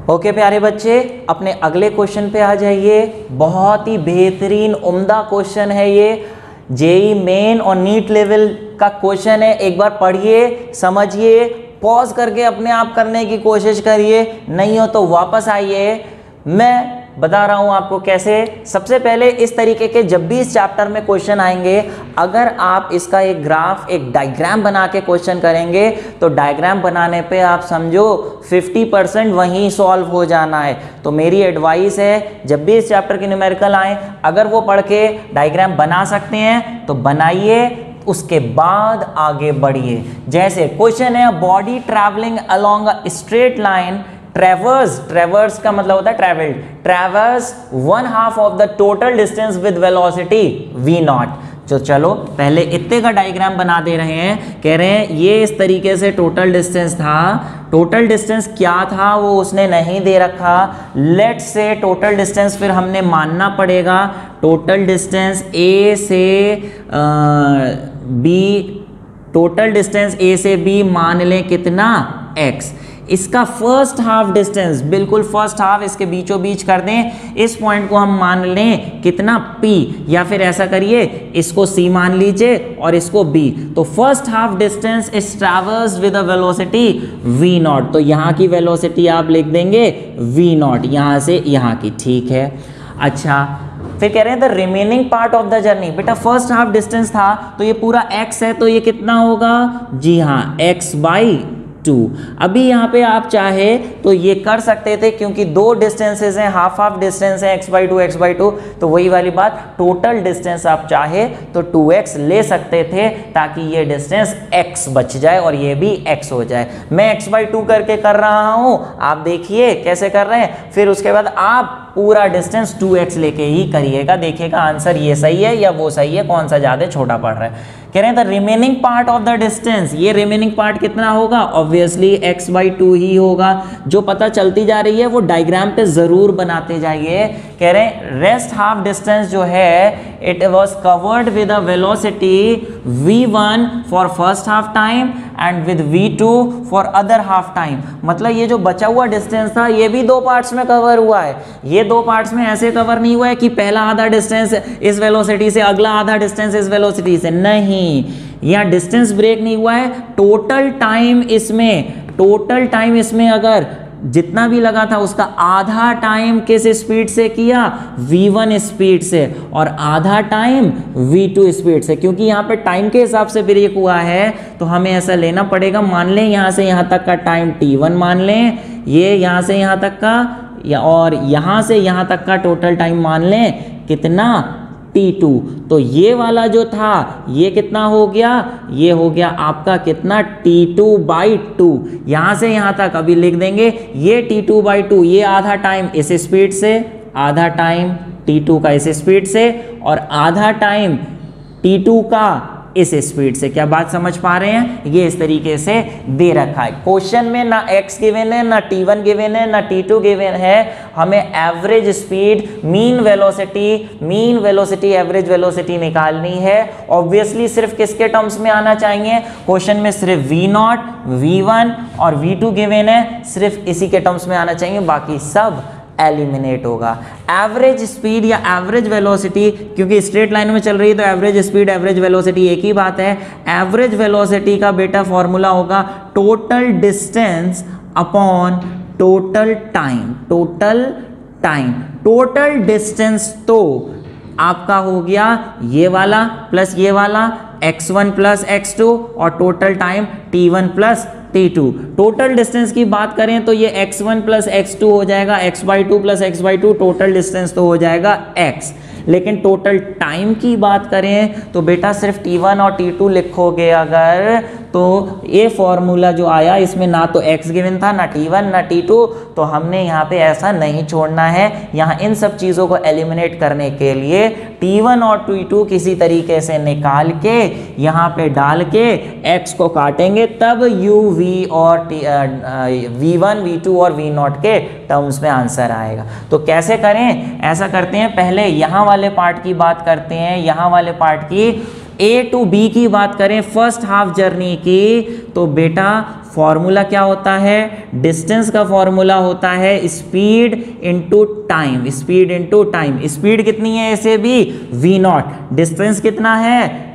ओके प्यारे बच्चे, अपने अगले क्वेश्चन पे आ जाइए। बहुत ही बेहतरीन उम्दा क्वेश्चन है ये, जेई मेन और नीट लेवल का क्वेश्चन है। एक बार पढ़िए, समझिए, पॉज करके अपने आप करने की कोशिश करिए, नहीं हो तो वापस आइए। मैं बता रहा हूं आपको कैसे। सबसे पहले इस तरीके के जब भी इस चैप्टर में क्वेश्चन आएंगे, अगर आप इसका एक ग्राफ, एक डायग्राम बना के क्वेश्चन करेंगे तो डायग्राम बनाने पे आप समझो 50% वहीं सॉल्व हो जाना है। तो मेरी एडवाइस है, जब भी इस चैप्टर के न्यूमेरिकल आए, अगर वो पढ़ के डायग्राम बना सकते हैं तो बनाइए, उसके बाद आगे बढ़िए। जैसे क्वेश्चन है, body travelling along a straight line ट्रेवर्स का मतलब होता है traverse 1/2 of the total distance with velocity v0। तो चलो पहले इतने का डायग्राम बना दे रहे हैं। कह रहे हैं ये इस तरीके से टोटल डिस्टेंस था। टोटल डिस्टेंस क्या था वो उसने नहीं दे रखा। लेट से टोटल डिस्टेंस फिर हमने मानना पड़ेगा। टोटल डिस्टेंस A से B, टोटल डिस्टेंस A से B मान लें कितना, x। इसका फर्स्ट हाफ डिस्टेंस, बिल्कुल फर्स्ट हाफ इसके बीचों बीच कर दें। इस पॉइंट को हम मान लें कितना, P, या फिर ऐसा करिए इसको C मान लीजिए और इसको B। तो first half distance is traverse with a velocity v0। तो यहाँ की वेलोसिटी आप लिख देंगे v0, यहाँ से यहाँ की। ठीक है, अच्छा फिर कह रहे हैं the remaining part of the journey. बेटा फर्स्ट हाफ डिस्टेंस था तो ये पूरा x है, तो ये कितना होगा, जी हाँ x/2। अभी यहाँ पे आप चाहे तो ये कर सकते थे, क्योंकि दो डिस्टेंसेस हैं, हाफ डिस्टेंस है x/2 तो वही वाली बात, टोटल डिस्टेंस आप चाहे तो 2x ले सकते थे ताकि ये डिस्टेंस x बच जाए और ये भी x हो जाए। मैं x/2 करके कर रहा हूँ, आप देखिए कैसे कर रहे हैं। फिर उसके बाद आप पूरा डिस्टेंस 2x लेके ही करिएगा, देखिएगा आंसर ये सही है या वो सही है, कौन सा ज़्यादा छोटा पड़ रहा है। कह रहे हैं the remaining part of the distance, ये रिमेनिंग पार्ट कितना होगा, ऑब्वियसली x/2 ही होगा। जो पता चलती जा रही है वो डायग्राम पे जरूर बनाते जाइए। कह रहे हैं रेस्ट हाफ डिस्टेंस जो है it was covered with a velocity v1 for first half time and with v2 for other half time. मतलब ये जो बचा हुआ डिस्टेंस था ये भी दो पार्ट्स में कवर हुआ है। ये दो पार्ट्स में ऐसे कवर नहीं हुआ है कि पहला आधा डिस्टेंस इस वेलोसिटी से, अगला आधा डिस्टेंस इस वेलोसिटी से, नहीं, यहाँ डिस्टेंस ब्रेक नहीं हुआ है। टोटल टाइम इसमें अगर जितना भी लगा था उसका आधा टाइम किस स्पीड से किया, v1 स्पीड से, और आधा टाइम v2 स्पीड से। क्योंकि यहाँ पे टाइम के हिसाब से ब्रेक हुआ है तो हमें ऐसा लेना पड़ेगा। मान लें यहाँ से यहाँ तक का टाइम t1 मान लें, ये यहाँ से यहाँ तक का, और यहाँ से यहाँ तक का टोटल टाइम मान लें कितना, t2। तो ये वाला जो था ये कितना हो गया, ये हो गया आपका कितना, t2/2। यहाँ से यहाँ तक अभी लिख देंगे ये t2/2, ये आधा टाइम इस स्पीड से, आधा टाइम t2 का इस स्पीड से, और आधा टाइम t2 का इस स्पीड से। क्या बात समझ पा रहे हैं? ये इस तरीके से दे रखा है क्वेश्चन में, ना x गिवन है, ना t1 गिवन है, ना t2 गिवन है। हमें average speed, mean velocity, average velocity निकालनी है। ऑब्वियसली सिर्फ किसके टर्म्स में आना चाहिए? क्वेश्चन में सिर्फ v0, v1 और v2 गिवन है, सिर्फ इसी के टर्म्स में आना चाहिए, बाकी सब एलिमिनेट होगा। एवरेज स्पीड या एवरेज वेलोसिटी, क्योंकि स्ट्रेट लाइन में चल रही है तो एवरेज स्पीड एवरेज वेलोसिटी एक ही बात है। एवरेज वेलोसिटी का बेटा फॉर्मूला होगा total distance upon total time. Total distance तो आपका हो गया ये वाला प्लस ये वाला, x1 प्लस x2, और total time t1 plus t2। Total distance की बात करें तो ये x1 प्लस x2 हो जाएगा x/2 plus x/2, total distance तो हो जाएगा x। लेकिन टोटल टाइम की बात करें तो बेटा सिर्फ t1 और t2 लिखोगे अगर, तो ये फॉर्मूला जो आया इसमें ना तो x गिवन था, ना t1 ना t2, तो हमने यहाँ पे ऐसा नहीं छोड़ना है। यहाँ इन सब चीज़ों को एलिमिनेट करने के लिए t1 और t2 किसी तरीके से निकाल के यहाँ पे डाल के x को काटेंगे, तब u v और v1 v2 और v0 के टर्म्स में आंसर आएगा। तो कैसे करें? ऐसा करते हैं, पहले यहाँ वाले पार्ट की बात करते हैं, यहाँ वाले पार्ट की A टू B की बात करें फर्स्ट हाफ जर्नी की, तो बेटा फॉर्मूला क्या होता है? डिस्टेंस का फॉर्मूला होता है स्पीड इनटू टाइम। स्पीड कितनी है ऐसे भी? v0। डिस्टेंस कितना है?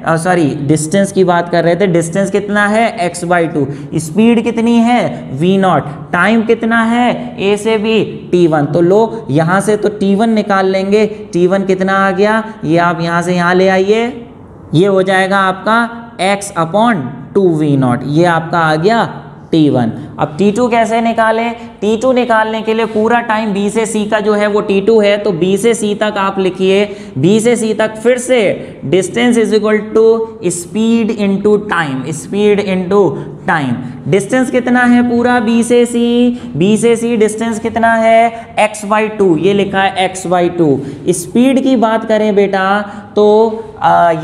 डिस्टेंस की बात कर रहे थे, डिस्टेंस कितना है? x/2। स्पीड कितनी है? v0। टाइम कितना है? a से b t1। तो लो यहाँ से तो t1 निकाल लेंगे। t1 कितना आ गया? ये आप यहाँ से यहाँ ले आइए, ये हो जाएगा आपका x/2v0। ये आपका आ गया t1। अब t2 कैसे निकालें? t2 निकालने के लिए पूरा टाइम b से c का जो है वो t2 है, तो b से c तक आप लिखिए, b से c तक फिर से distance is equal to speed into time. Distance कितना है पूरा b से c डिस्टेंस कितना है? x/2, ये लिखा है x/2। स्पीड की बात करें बेटा तो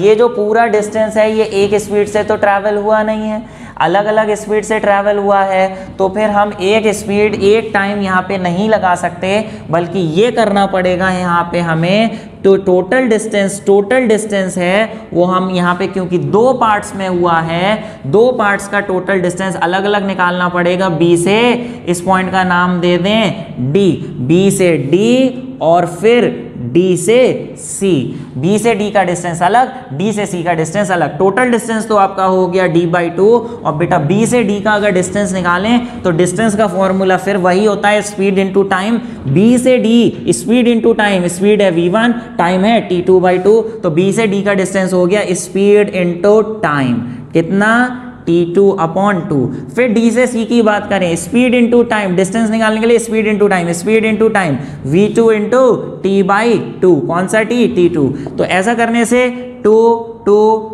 ये जो पूरा डिस्टेंस है ये एक स्पीड से तो ट्रैवल हुआ नहीं है, अलग अलग स्पीड से ट्रैवल हुआ है। तो फिर हम एक स्पीड एक टाइम यहाँ पे नहीं लगा सकते, बल्कि ये करना पड़ेगा यहाँ पे हमें। तो टोटल डिस्टेंस है वो हम यहाँ पे, क्योंकि दो पार्ट्स में हुआ है, दो पार्ट्स का टोटल डिस्टेंस अलग अलग निकालना पड़ेगा। B से, इस पॉइंट का नाम दे दें D, B से D और फिर D से C। B से D का डिस्टेंस अलग, D से C का डिस्टेंस अलग। टोटल डिस्टेंस तो आपका हो गया D/2। और बेटा B से D का अगर डिस्टेंस निकालें तो डिस्टेंस का फॉर्मूला फिर वही होता है स्पीड इनटू टाइम। B से D speed into time, speed है v1, टाइम है t2/2, तो B से D का डिस्टेंस हो गया स्पीड इनटू टाइम। कितना? t2/2। फिर D से C की बात करें, स्पीड इनटू टाइम, डिस्टेंस निकालने के लिए speed into time v2 into t/2। कौन सा t? t2। तो ऐसा करने से 2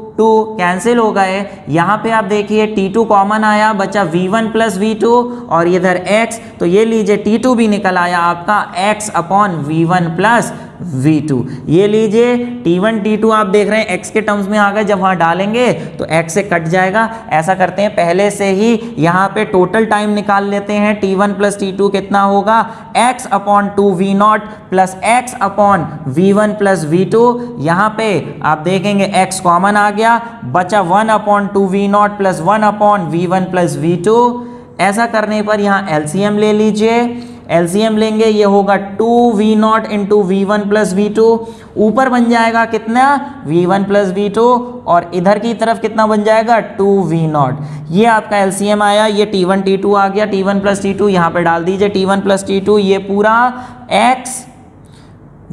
कैंसिल हो गए। यहाँ पे आप देखिए t2 कॉमन आया, बचा v1 प्लस v2 और इधर x, तो ये लीजिए t2 भी निकल आया आपका x/v1 प्लस v2। ये लीजिए t1 t2 आप देख रहे हैं x के टर्म्स में आ गए, जब वहाँ डालेंगे तो x से कट जाएगा। ऐसा करते हैं, पहले से ही यहाँ पे टोटल टाइम निकाल लेते हैं। t1 प्लस t2 कितना होगा? x/2v0 plus x/v1 plus v2। यहाँ पे आप देखेंगे x कॉमन आ गया, बचा 1/2v0 plus 1/v1 plus v2। ऐसा करने पर यहाँ एलसीएम ले लीजिए, एलसीएम लेंगे, ये होगा 2v0 into v1 plus v2। ऊपर बन जाएगा कितना? v1 प्लस v2, और इधर की तरफ कितना बन जाएगा? 2v0। ये आपका एलसीएम आया, ये t1 t2 आ गया, t1 प्लस t2 यहाँ पे डाल दीजिए, t1 प्लस t2, ये पूरा x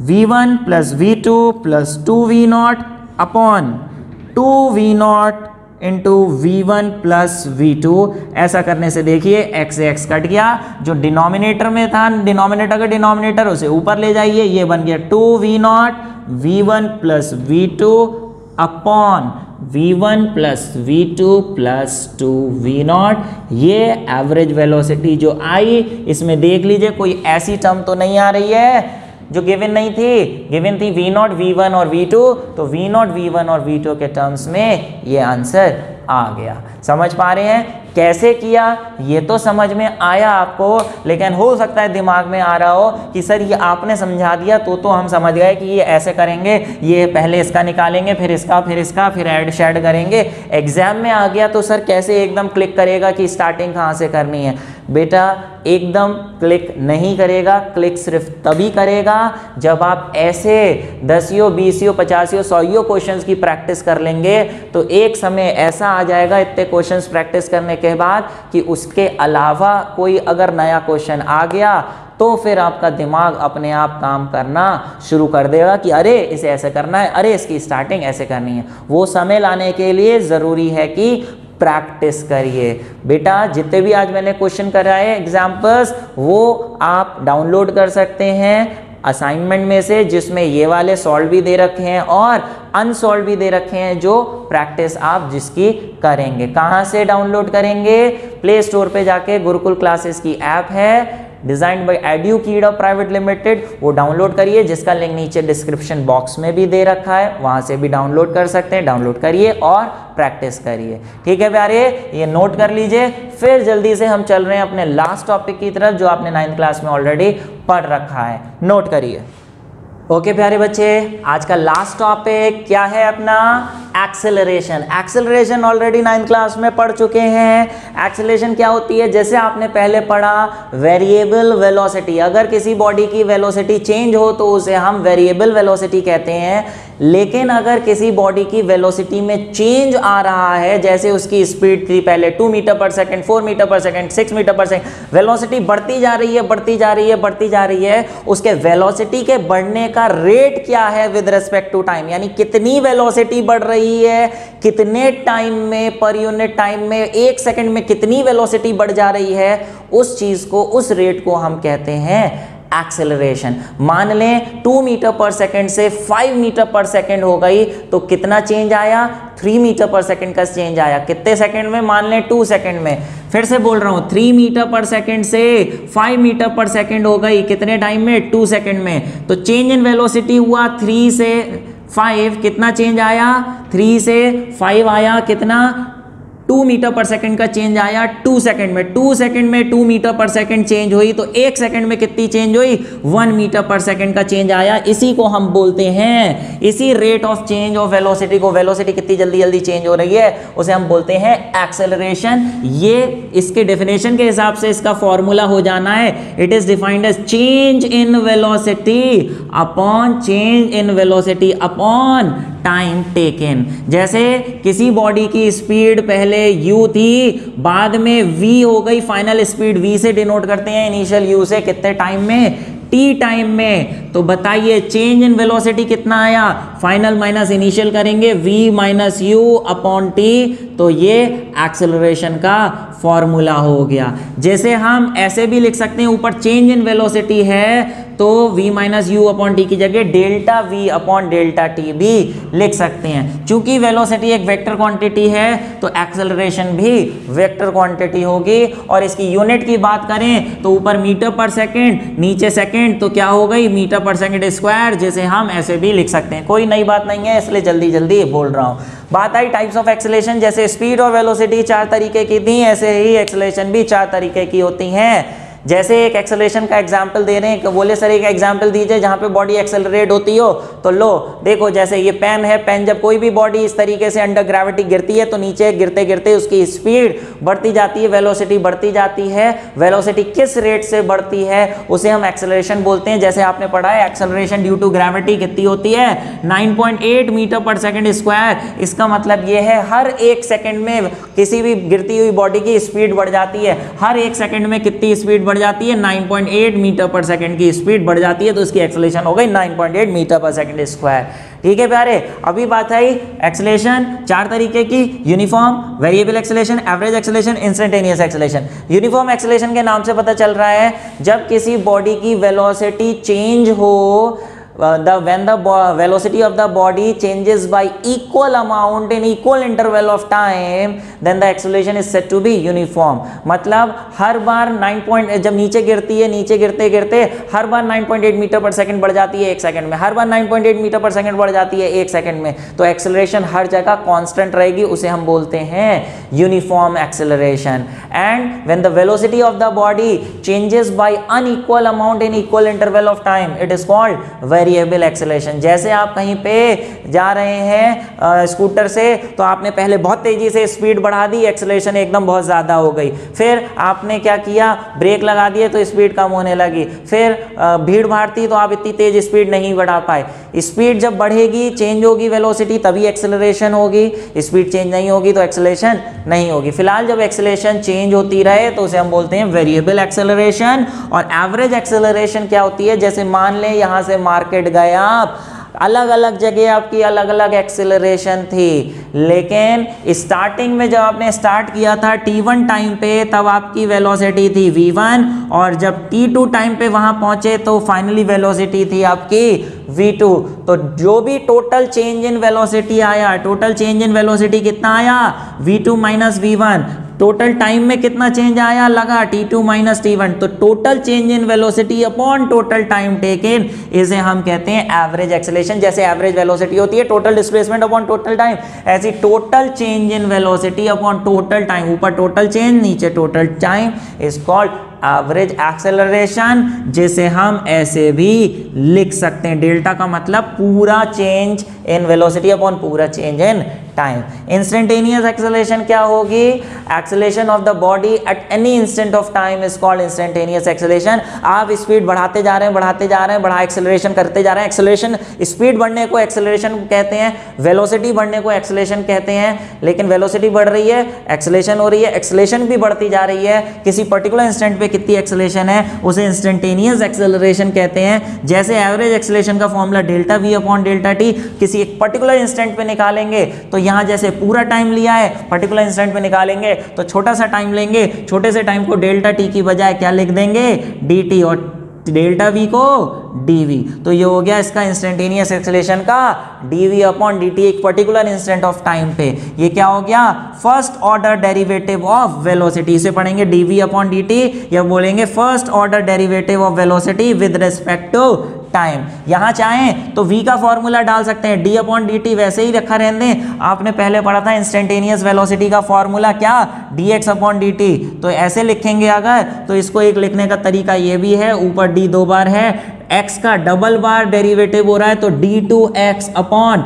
v1 plus v2 plus 2v0 upon 2v0 into v1 plus v2। ऐसा करने से देखिए x से x कट गया, जो डिनोमिनेटर में था, डिनोमिनेटर का डिनोमिनेटर उसे ऊपर ले जाइए, ये बन गया 2v0 v1 plus v2 upon v1 plus v2 plus 2v0। ये एवरेज वेलोसिटी जो आई, इसमें देख लीजिए कोई ऐसी टर्म तो नहीं आ रही है जो गिवन नहीं थी, गिवन थी v0 v1 और v2, तो v0 v1 और v2 के टर्म्स में ये आंसर आ गया। समझ पा रहे हैं कैसे किया? ये तो समझ में आया आपको, लेकिन हो सकता है दिमाग में आ रहा हो कि सर ये आपने समझा दिया तो हम समझ गए कि ये ऐसे करेंगे, ये पहले इसका निकालेंगे, फिर इसका, फिर इसका, फिर ऐड शैड करेंगे। एग्जाम में आ गया तो सर कैसे एकदम क्लिक करेगा कि स्टार्टिंग कहाँ से करनी है? बेटा एकदम क्लिक नहीं करेगा, क्लिक सिर्फ तभी करेगा जब आप ऐसे 10 20 50 100 क्वेश्चंस की प्रैक्टिस कर लेंगे। तो एक समय ऐसा आ जाएगा इतने क्वेश्चंस प्रैक्टिस करने के बाद कि उसके अलावा कोई अगर नया क्वेश्चन आ गया तो फिर आपका दिमाग अपने आप काम करना शुरू कर देगा कि अरे इसे ऐसे करना है, अरे इसकी स्टार्टिंग ऐसे करनी है। वो समय लाने के लिए ज़रूरी है कि प्रैक्टिस करिए। बेटा जितने भी आज मैंने क्वेश्चन कराए एग्जाम्पल्स, वो आप डाउनलोड कर सकते हैं असाइनमेंट में से, जिसमें ये वाले सॉल्व भी दे रखे हैं और अनसॉल्व भी दे रखे हैं, जो प्रैक्टिस आप जिसकी करेंगे। कहाँ से डाउनलोड करेंगे? प्ले स्टोर पे जाके गुरुकुल क्लासेस की ऐप है डिजाइन्ड बाय एडुकीडा प्राइवेट लिमिटेड, वो डाउनलोड करिए, जिसका लिंक नीचे डिस्क्रिप्शन बॉक्स में भी दे रखा है, वहां से भी डाउनलोड कर सकते हैं। डाउनलोड करिए और प्रैक्टिस करिए। ठीक है प्यारे, ये नोट कर लीजिए। फिर जल्दी से हम चल रहे हैं अपने लास्ट टॉपिक की तरफ, जो आपने 9th क्लास में ऑलरेडी पढ़ रखा है। नोट करिए। ओके प्यारे बच्चे, आज का लास्ट टॉपिक क्या है अपना? Acceleration. Acceleration already 9th class में पढ़ चुके हैं। एक्सेलरेशन क्या होती है? जैसे आपने पहले पढ़ा वेरिएबल वेलोसिटी, अगर किसी बॉडी की वेलोसिटी चेंज हो तो उसे हम वेरिएबल वेलोसिटी कहते हैं। लेकिन अगर किसी बॉडी की वेलोसिटी में चेंज आ रहा है, जैसे उसकी स्पीड थी पहले 2 मीटर पर सेकंड, 4 मीटर पर सेकंड, 6 मीटर पर सेकंड, वेलोसिटी बढ़ती जा रही है, बढ़ती जा रही है, बढ़ती जा रही है, उसके वेलोसिटी के बढ़ने का रेट क्या है विद रिस्पेक्ट टू टाइम, यानी कितनी वेलोसिटी बढ़ रही है, कितने टाइम में, पर यूनिट टाइम में, 1 सेकंड में कितनी वेलोसिटी बढ़ जा रही है, उस चीज को, उस रेट को हम कहते हैं एक्सेलरेशन। मान लें 2 मीटर पर सेकंड से 5 मीटर पर सेकंड हो गई, तो कितना चेंज आया? 3 मीटर पर सेकंड का चेंज आया। कितने सेकंड में? मान लें 2 सेकंड में। फिर से बोल रहा हूं, 3 मीटर पर सेकंड से 5 मीटर पर सेकंड हो गई, कितने टाइम में? 2 सेकंड में। तो चेंज इन वेलोसिटी हुआ 3 से 5, कितना चेंज आया? 3 से 5 आया, कितना? 2 मीटर पर सेकंड का चेंज आया 2 सेकंड में। 2 सेकंड में 2 मीटर पर सेकंड चेंज हुई, तो 1 सेकंड में कितनी चेंज हुई? 1 मीटर पर सेकंड का चेंज आया। इसी को हम बोलते हैं, इसी rate of change of velocity को, वेलोसिटी कितनी जल्दी जल्दी चेंज हो रही है, उसे हम बोलते हैं एक्सेलरेशन। ये इसके डेफिनेशन के हिसाब से इसका फॉर्मूला हो जाना है, it is defined as change in velocity upon change in velocity upon time taken. जैसे किसी बॉडी की स्पीड पहले u थी, बाद में v हो गई, फाइनल स्पीड v से डिनोट करते हैं, इनिशियल u से, कितने टाइम में? t टाइम में। तो बताइए चेंज इन वेलोसिटी कितना आया? फाइनल माइनस इनिशियल करेंगे, v minus u upon t, तो ये एक्सेलरेशन का फॉर्मूला हो गया। जैसे हम ऐसे भी लिख सकते हैं, ऊपर चेंज इन वेलोसिटी है तो v minus you upon T की जगह delta v upon delta T भी लिख सकते हैं। चूंकि वेलोसिटी एक वेक्टर क्वांटिटी है तो एक्सेलरेशन भी वेक्टर क्वांटिटी होगी। और इसकी यूनिट की बात करें तो ऊपर मीटर पर सेकंड, नीचे सेकंड, तो क्या हो गई? मीटर पर सेकंड स्क्वायर, जैसे हम ऐसे भी लिख सकते हैं। कोई नई बात नहीं है, इसलिए जल्दी जल्दी बोल रहा हूँ। बात आई टाइप्स ऑफ एक्सेलरेशन, जैसे स्पीड और वेलोसिटी 4 तरीके की थी, ऐसे ही एक्सेलरेशन भी 4 तरीके की होती हैं। जैसे एक एक्सेलरेशन का एग्जाम्पल दे रहे हैं, बोले सर एक एग्जाम्पल दीजिए जहां पे बॉडी एक्सेलरेट होती हो, तो लो देखो, जैसे ये पेन है, पेन जब कोई भी बॉडी इस तरीके से अंडर ग्रेविटी गिरती है तो नीचे गिरते गिरते उसकी स्पीड बढ़ती जाती है, वेलोसिटी बढ़ती जाती है। वेलोसिटी किस रेट से बढ़ती है उसे हम एक्सेलरेशन बोलते हैं। जैसे आपने पढ़ा है एक्सेलरेशन ड्यू टू ग्रेविटी कितनी होती है? 9.8 मीटर पर सेकेंड स्क्वायर। इसका मतलब ये है हर 1 सेकेंड में किसी भी गिरती हुई बॉडी की स्पीड बढ़ जाती है। हर 1 सेकेंड में कितनी स्पीड बढ़ जाती है? 9.8 मीटर पर सेकंड की स्पीड बढ़ जाती है, तो इसकी एक्सेलरेशन हो गई 9.8 मीटर पर सेकंड स्क्वायर। ठीक है प्यारे, अभी बात आई एक्सेलरेशन 4 तरीके की, uniform, variable acceleration, average acceleration, instantaneous acceleration. Uniform acceleration के नाम से पता चल रहा है जब किसी बॉडी की वेलोसिटी चेंज हो, when the velocity of the body changes by equal amount in equal interval of time, then the acceleration is said to be uniform. मतलब हर बार 9 जब नीचे गिरती है, नीचे गिरते गिरते हर बार 9.8 मीटर पर सेकंड बढ़ जाती है 1 सेकंड में, हर बार 9.8 मीटर पर सेकंड बढ़ जाती है 1 सेकंड में, तो एक्सेलरेशन हर जगह कांस्टेंट रहेगी, उसे हम बोलते हैं uniform acceleration. And when the velocity of the body changes by unequal amount in equal interval of time, it is called variable acceleration. जैसे आप कहीं पे जा रहे हैं स्कूटर से, तो आपने पहले बहुत तेजी से स्पीड बढ़ा दी, एक्सेलरेशन एकदम बहुत ज्यादा हो गई, फिर आपने क्या किया, ब्रेक लगा दिए तो स्पीड कम होने लगी, फिर भीड़ भाड़ थी तो आप इतनी तेज स्पीड नहीं बढ़ा पाए। स्पीड जब बढ़ेगी, चेंज होगी वेलोसिटी, तभी एक्सेलरेशन होगी, स्पीड चेंज नहीं होगी तो एक्सेलरेशन नहीं होगी। फिलहाल जब एक्सेलरेशन चेंज होती रहे तो उसे हम बोलते हैं वेरिएबल एक्सेलरेशन। और एवरेज एक्सेलरेशन क्या होती है, जैसे मान लें यहां से मार्केट गए आप, अलग अलग जगह आपकी अलग अलग एक्सेलरेशन थी, लेकिन स्टार्टिंग में जब आपने स्टार्ट किया था t1 टाइम पे, तब आपकी वेलोसिटी थी v1, और जब t2 टाइम पे वहां पहुंचे तो फाइनली वेलोसिटी थी आपकी v2। तो जो भी टोटल चेंज इन वेलोसिटी आया, टोटल चेंज इन वेलोसिटी कितना आया, v2 minus v1। Total time में कितना चेंज आया, लगा t2 माइनस t1। तो total change in velocity upon total time taken, इसे हम कहते हैं एवरेज एक्सेलरेशन। जैसे एवरेज वेलोसिटी होती है total displacement upon total time, ऐसी total change in velocity upon total time, ऊपर टोटल चेंज नीचे total time, is called average acceleration, जिसे हम ऐसे भी लिख सकते हैं। डेल्टा का मतलब पूरा चेंज इन वेलोसिटी अपॉन पूरा change in time. Instantaneous acceleration क्या होगी, acceleration of the body at any instant of time is called instantaneous acceleration. आप स्पीड बढ़ाते जा रहे हैं, बढ़ाते जा रहे हैं, बढ़ा एक्सेलरेशन करते जा रहे हैं। एक्सेलरेशन, स्पीड बढ़ने को एक्सेलरेशन कहते हैं, वेलोसिटी बढ़ने को एक्सेलरेशन कहते हैं। लेकिन वेलोसिटी बढ़ रही है, एक्सेलरेशन हो रही है, एक्सेलरेशन भी बढ़ती जा रही है, किसी पर्टिकुलर इंस्टेंट पे कितनी एक्सेलरेशन है उसे इंस्टेंटेनियस एक्सेलरेशन कहते हैं। जैसे एवरेज एक्सेलरेशन का formula delta we upon delta T किसी एक पर्टिकुलर इंस्टेंट पे निकालेंगे, तो यहां जैसे पूरा टाइम लिया है, पर्टिकुलर इंस्टेंट पे निकालेंगे तो छोटा सा टाइम लेंगे, छोटे से टाइम को डेल्टा टी की बजाय क्या लिख देंगे, डी टी, और डेल्टा वी को dv। तो ये हो गया इसका इंस्टेंटेनियस एक्सेलरेशन का dv अपॉन dt एक पर्टिकुलर इंस्टेंट ऑफ टाइम पे। ये क्या हो गया, first order derivative of velocity. इसे पढ़ेंगे dv अपॉन dt, या बोलेंगे first order derivative of velocity with respect to time. यहां चाहें तो v का फॉर्मूला डाल सकते हैं, d अपॉन dt वैसे ही रखा रहने दें। आपने पहले पढ़ा था इंस्टेंटेनियस वेलोसिटी का फॉर्मूला क्या, dx अपॉन dt। तो ऐसे लिखेंगे अगर, तो इसको एक लिखने का तरीका ये भी है, ऊपर d 2 बार है, x का डबल बार डेरिवेटिव हो रहा है तो d2x अपॉन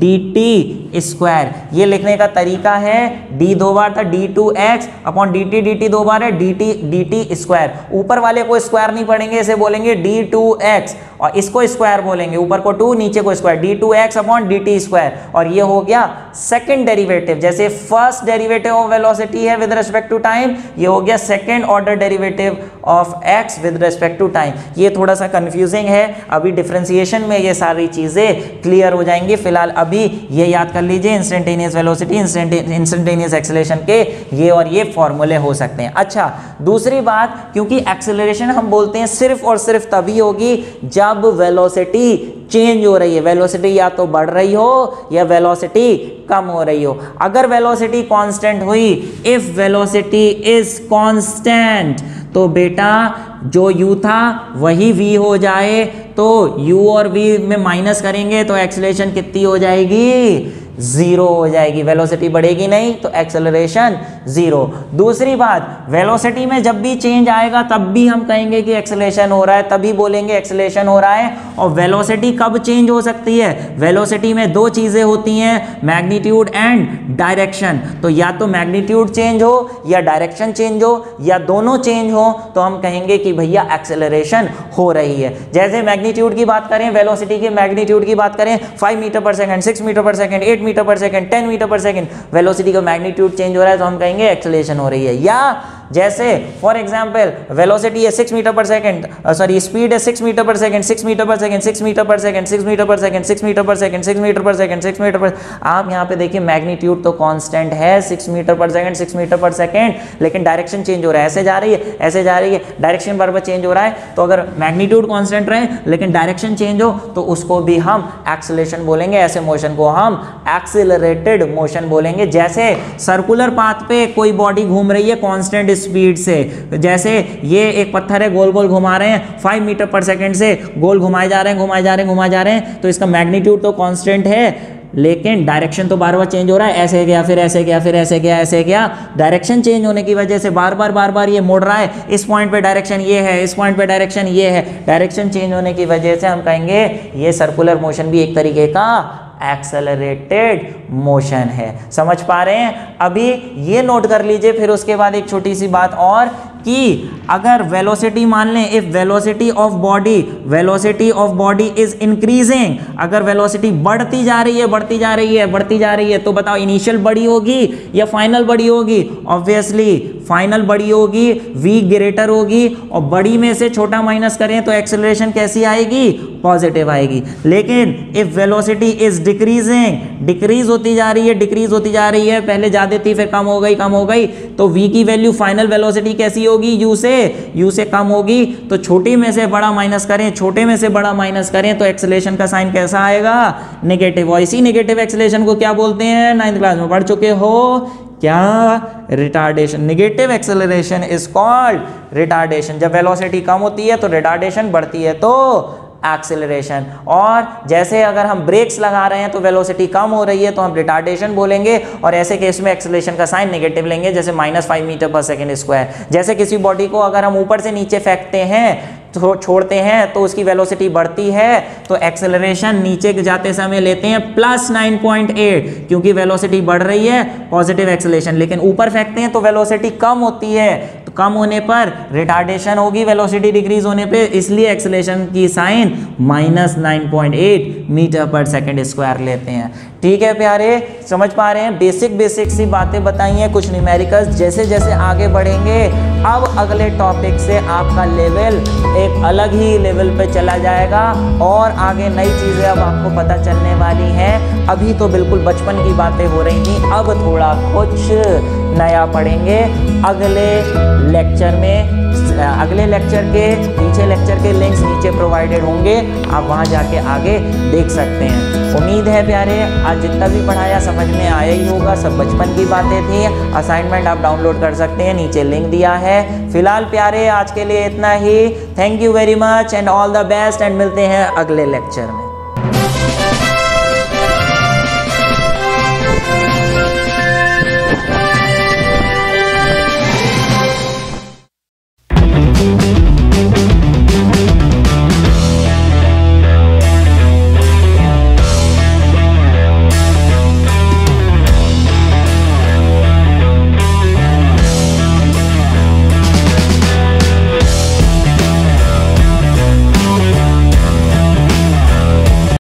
dt स्क्वायर, ये लिखने का तरीका है। d 2 बार था, d2x अपॉन dt 2 बार है, dt स्क्वायर। ऊपर वाले को स्क्वायर नहीं पढ़ेंगे, इसे बोलेंगे d2x, और इसको स्क्वायर बोलेंगे, ऊपर को 2 नीचे को square, d2x upon dt square. और ये हो गया सेकंड डेरिवेटिव। जैसे फर्स्ट डेरिवेटिव ऑफ वेलोसिटी है विद रिस्पेक्ट टू टाइम, ये हो गया second order derivative of x with respect to time. ये थोड़ा सा कंफ्यूजिंग है, अभी डिफरेंशिएशन में ये सारी चीजें क्लियर हो जाएंगी। फिलहाल अभी ये याद कर लीजिए, इंस्टेंटेनियस वेलोसिटी, इंस्टेंटेनियस एक्सेलरेशन के ये और ये फॉर्मूले हो सकते हैं। अच्छा, दूसरी बात, क्योंकि एक्सेलरेशन हम बोलते हैं सिर्फ और सिर्फ तभी होगी जब वेलोसिटी चेंज हो रही है, वेलोसिटी या तो बढ़ रही हो या वेलोसिटी कम हो रही हो। अगर वेलोसिटी कांस्टेंट हुई, इफ वेलोसिटी इज कांस्टेंट, तो बेटा जो u था वही v हो जाए, तो u और v में माइनस करेंगे तो एक्सेलरेशन कितनी हो जाएगी, 0 हो जाएगी। वेलोसिटी बढ़ेगी नहीं तो एक्सेलरेशन 0। दूसरी बात, वेलोसिटी में जब भी चेंज आएगा तब भी हम कहेंगे कि एक्सेलरेशन हो रहा है, तभी बोलेंगे एक्सेलरेशन हो रहा है। और वेलोसिटी कब चेंज हो सकती है, वेलोसिटी में 2 चीजें होती हैं, मैग्नीट्यूड एंड डायरेक्शन। तो या तो मैग्नीट्यूड चेंज हो या डायरेक्शन चेंज हो या दोनों चेंज हो, तो हम कहेंगे कि भैया एक्सेलरेशन हो रही है। जैसे मैग्नीट्यूड की बात करें, वेलोसिटी के मैग्नीट्यूड की बात करें, 5 मीटर पर सेकंड, 6 मीटर पर सेकंड, 8 मीटर पर सेकंड, 10 मीटर पर सेकंड, वेलोसिटी का मैग्नीट्यूड चेंज हो रहा है तो हम कहेंगे एक्सेलरेशन हो रही है। या जैसे फॉर एग्जाम्पल वेलोसिटी है 6 मीटर पर सेकेंड, सॉरी स्पीड है 6 मीटर पर सेकेंड, 6 मीटर पर सेकेंड, 6 मीटर पर सेकेंड, 6 मीटर पर सेकेंड, 6 मीटर पर सेकेंड, 6 मीटर पर सेकेंड, 6 मीटर पर, आप यहाँ पे देखिए मैग्नीट्यूड तो कांस्टेंट है 6 मीटर पर सेकेंड, 6 मीटर पर सेकेंड, लेकिन डायरेक्शन चेंज हो रहा है, ऐसे जा रही है, ऐसे जा रही है, डायरेक्शन बार बार चेंज हो रहा है। तो अगर मैग्नीट्यूड कांस्टेंट रहे लेकिन डायरेक्शन चेंज हो तो उसको भी हम एक्सेलरेशन बोलेंगे, ऐसे मोशन को हम एक्सेलरेटेड मोशन बोलेंगे। जैसे सर्कुलर पाथ पे कोई बॉडी घूम रही है कांस्टेंट स्पीड से, जैसे ये एक पत्थर है गोल गोल घुमा रहे हैं 5 मीटर पर सेकेंड से, गोल घुमाए जा रहे हैं, घुमाए जा रहे हैं, घुमाए जा रहे हैं, तो इसका मैग्नीट्यूड तो कांस्टेंट है लेकिन डायरेक्शन तो बार बार चेंज हो रहा है, ऐसे गया फिर ऐसे गया फिर ऐसे गया ऐसे गया, डायरेक्शन चेंज होने की वजह से बार बार ये मुड़ रहा है, इस पॉइंट पे डायरेक्शन ये है, इस पॉइंट पे डायरेक्शन ये है, डायरेक्शन चेंज होने की वजह से हम कहेंगे ये सर्कुलर मोशन भी एक तरीके का एक्सेलरेटेड मोशन है। समझ पा रहे हैं? अभी ये नोट कर लीजिए, फिर उसके बाद एक छोटी सी बात और कि अगर वेलोसिटी मान लें, if velocity of body is increasing, अगर वेलोसिटी बढ़ती जा रही है बढ़ती जा रही है बढ़ती जा रही है, तो बताओ इनिशियल बड़ी होगी या फाइनल बड़ी होगी? ऑब्वियसली फाइनल बड़ी होगी, v ग्रेटर होगी, और बड़ी में से छोटा माइनस करें तो एक्सेलरेशन कैसी आएगी? पॉजिटिव आएगी। लेकिन if velocity is decreasing, decrease होती जा रही है, डिक्रीज होती जा रही है, पहले ज्यादा थी फिर कम हो गई, तो v की वैल्यू फाइनल वेलोसिटी कैसी होगी? u से कम होगी, तो छोटी में से बड़ा माइनस करें, छोटे में से बड़ा माइनस करें तो एक्सेलरेशन का साइन कैसा आएगा? नेगेटिव। और इसी नेगेटिव एक्सेलरेशन को क्या बोलते हैं? 9th क्लास में पढ़ चुके हो क्या? Retardation. Negative acceleration is called retardation. जब वेलोसिटी कम होती है तो रिटार्डेशन, बढ़ती है तो एक्सेलरेशन। और जैसे अगर हम ब्रेक्स लगा रहे हैं तो वेलोसिटी कम हो रही है तो हम रिटार्डेशन बोलेंगे, और ऐसे केस में एक्सेलरेशन का साइन नेगेटिव लेंगे, जैसे -5 मीटर पर सेकेंड स्क्वायर। जैसे किसी बॉडी को अगर हम ऊपर से नीचे फेंकते हैं तो छोड़ते हैं तो उसकी वेलोसिटी बढ़ती है, तो एक्सेलरेशन नीचे जाते समय लेते हैं +9.8, क्योंकि वेलोसिटी बढ़ रही है, पॉजिटिव एक्सेलरेशन। लेकिन ऊपर फेंकते हैं तो वेलोसिटी कम होती है, तो कम होने पर रिटार्डेशन होगी, वेलोसिटी डिक्रीज होने पे, इसलिए एक्सेलरेशन की साइन -9.8 मीटर पर सेकेंड स्क्वायर लेते हैं। ठीक है प्यारे, समझ पा रहे हैं? बेसिक सी बातें बताई हैं, कुछ न्यूमेरिकल्स। जैसे जैसे आगे बढ़ेंगे अब अगले टॉपिक से आपका लेवल एक अलग ही लेवल पे चला जाएगा, और आगे नई चीज़ें अब आपको पता चलने वाली हैं। अभी तो बिल्कुल बचपन की बातें हो रही थी, अब थोड़ा कुछ नया पढ़ेंगे अगले लेक्चर में। अगले लेक्चर के पीछे लेक्चर के लिंक्स नीचे प्रोवाइडेड होंगे, आप वहां जाके आगे देख सकते हैं। उम्मीद है प्यारे आज जितना भी पढ़ाया समझ में आया ही होगा, सब बचपन की बातें थी। असाइनमेंट आप डाउनलोड कर सकते हैं, नीचे लिंक दिया है। फिलहाल प्यारे आज के लिए इतना ही। Thank you very much and all the best, and मिलते हैं अगले लेक्चर में।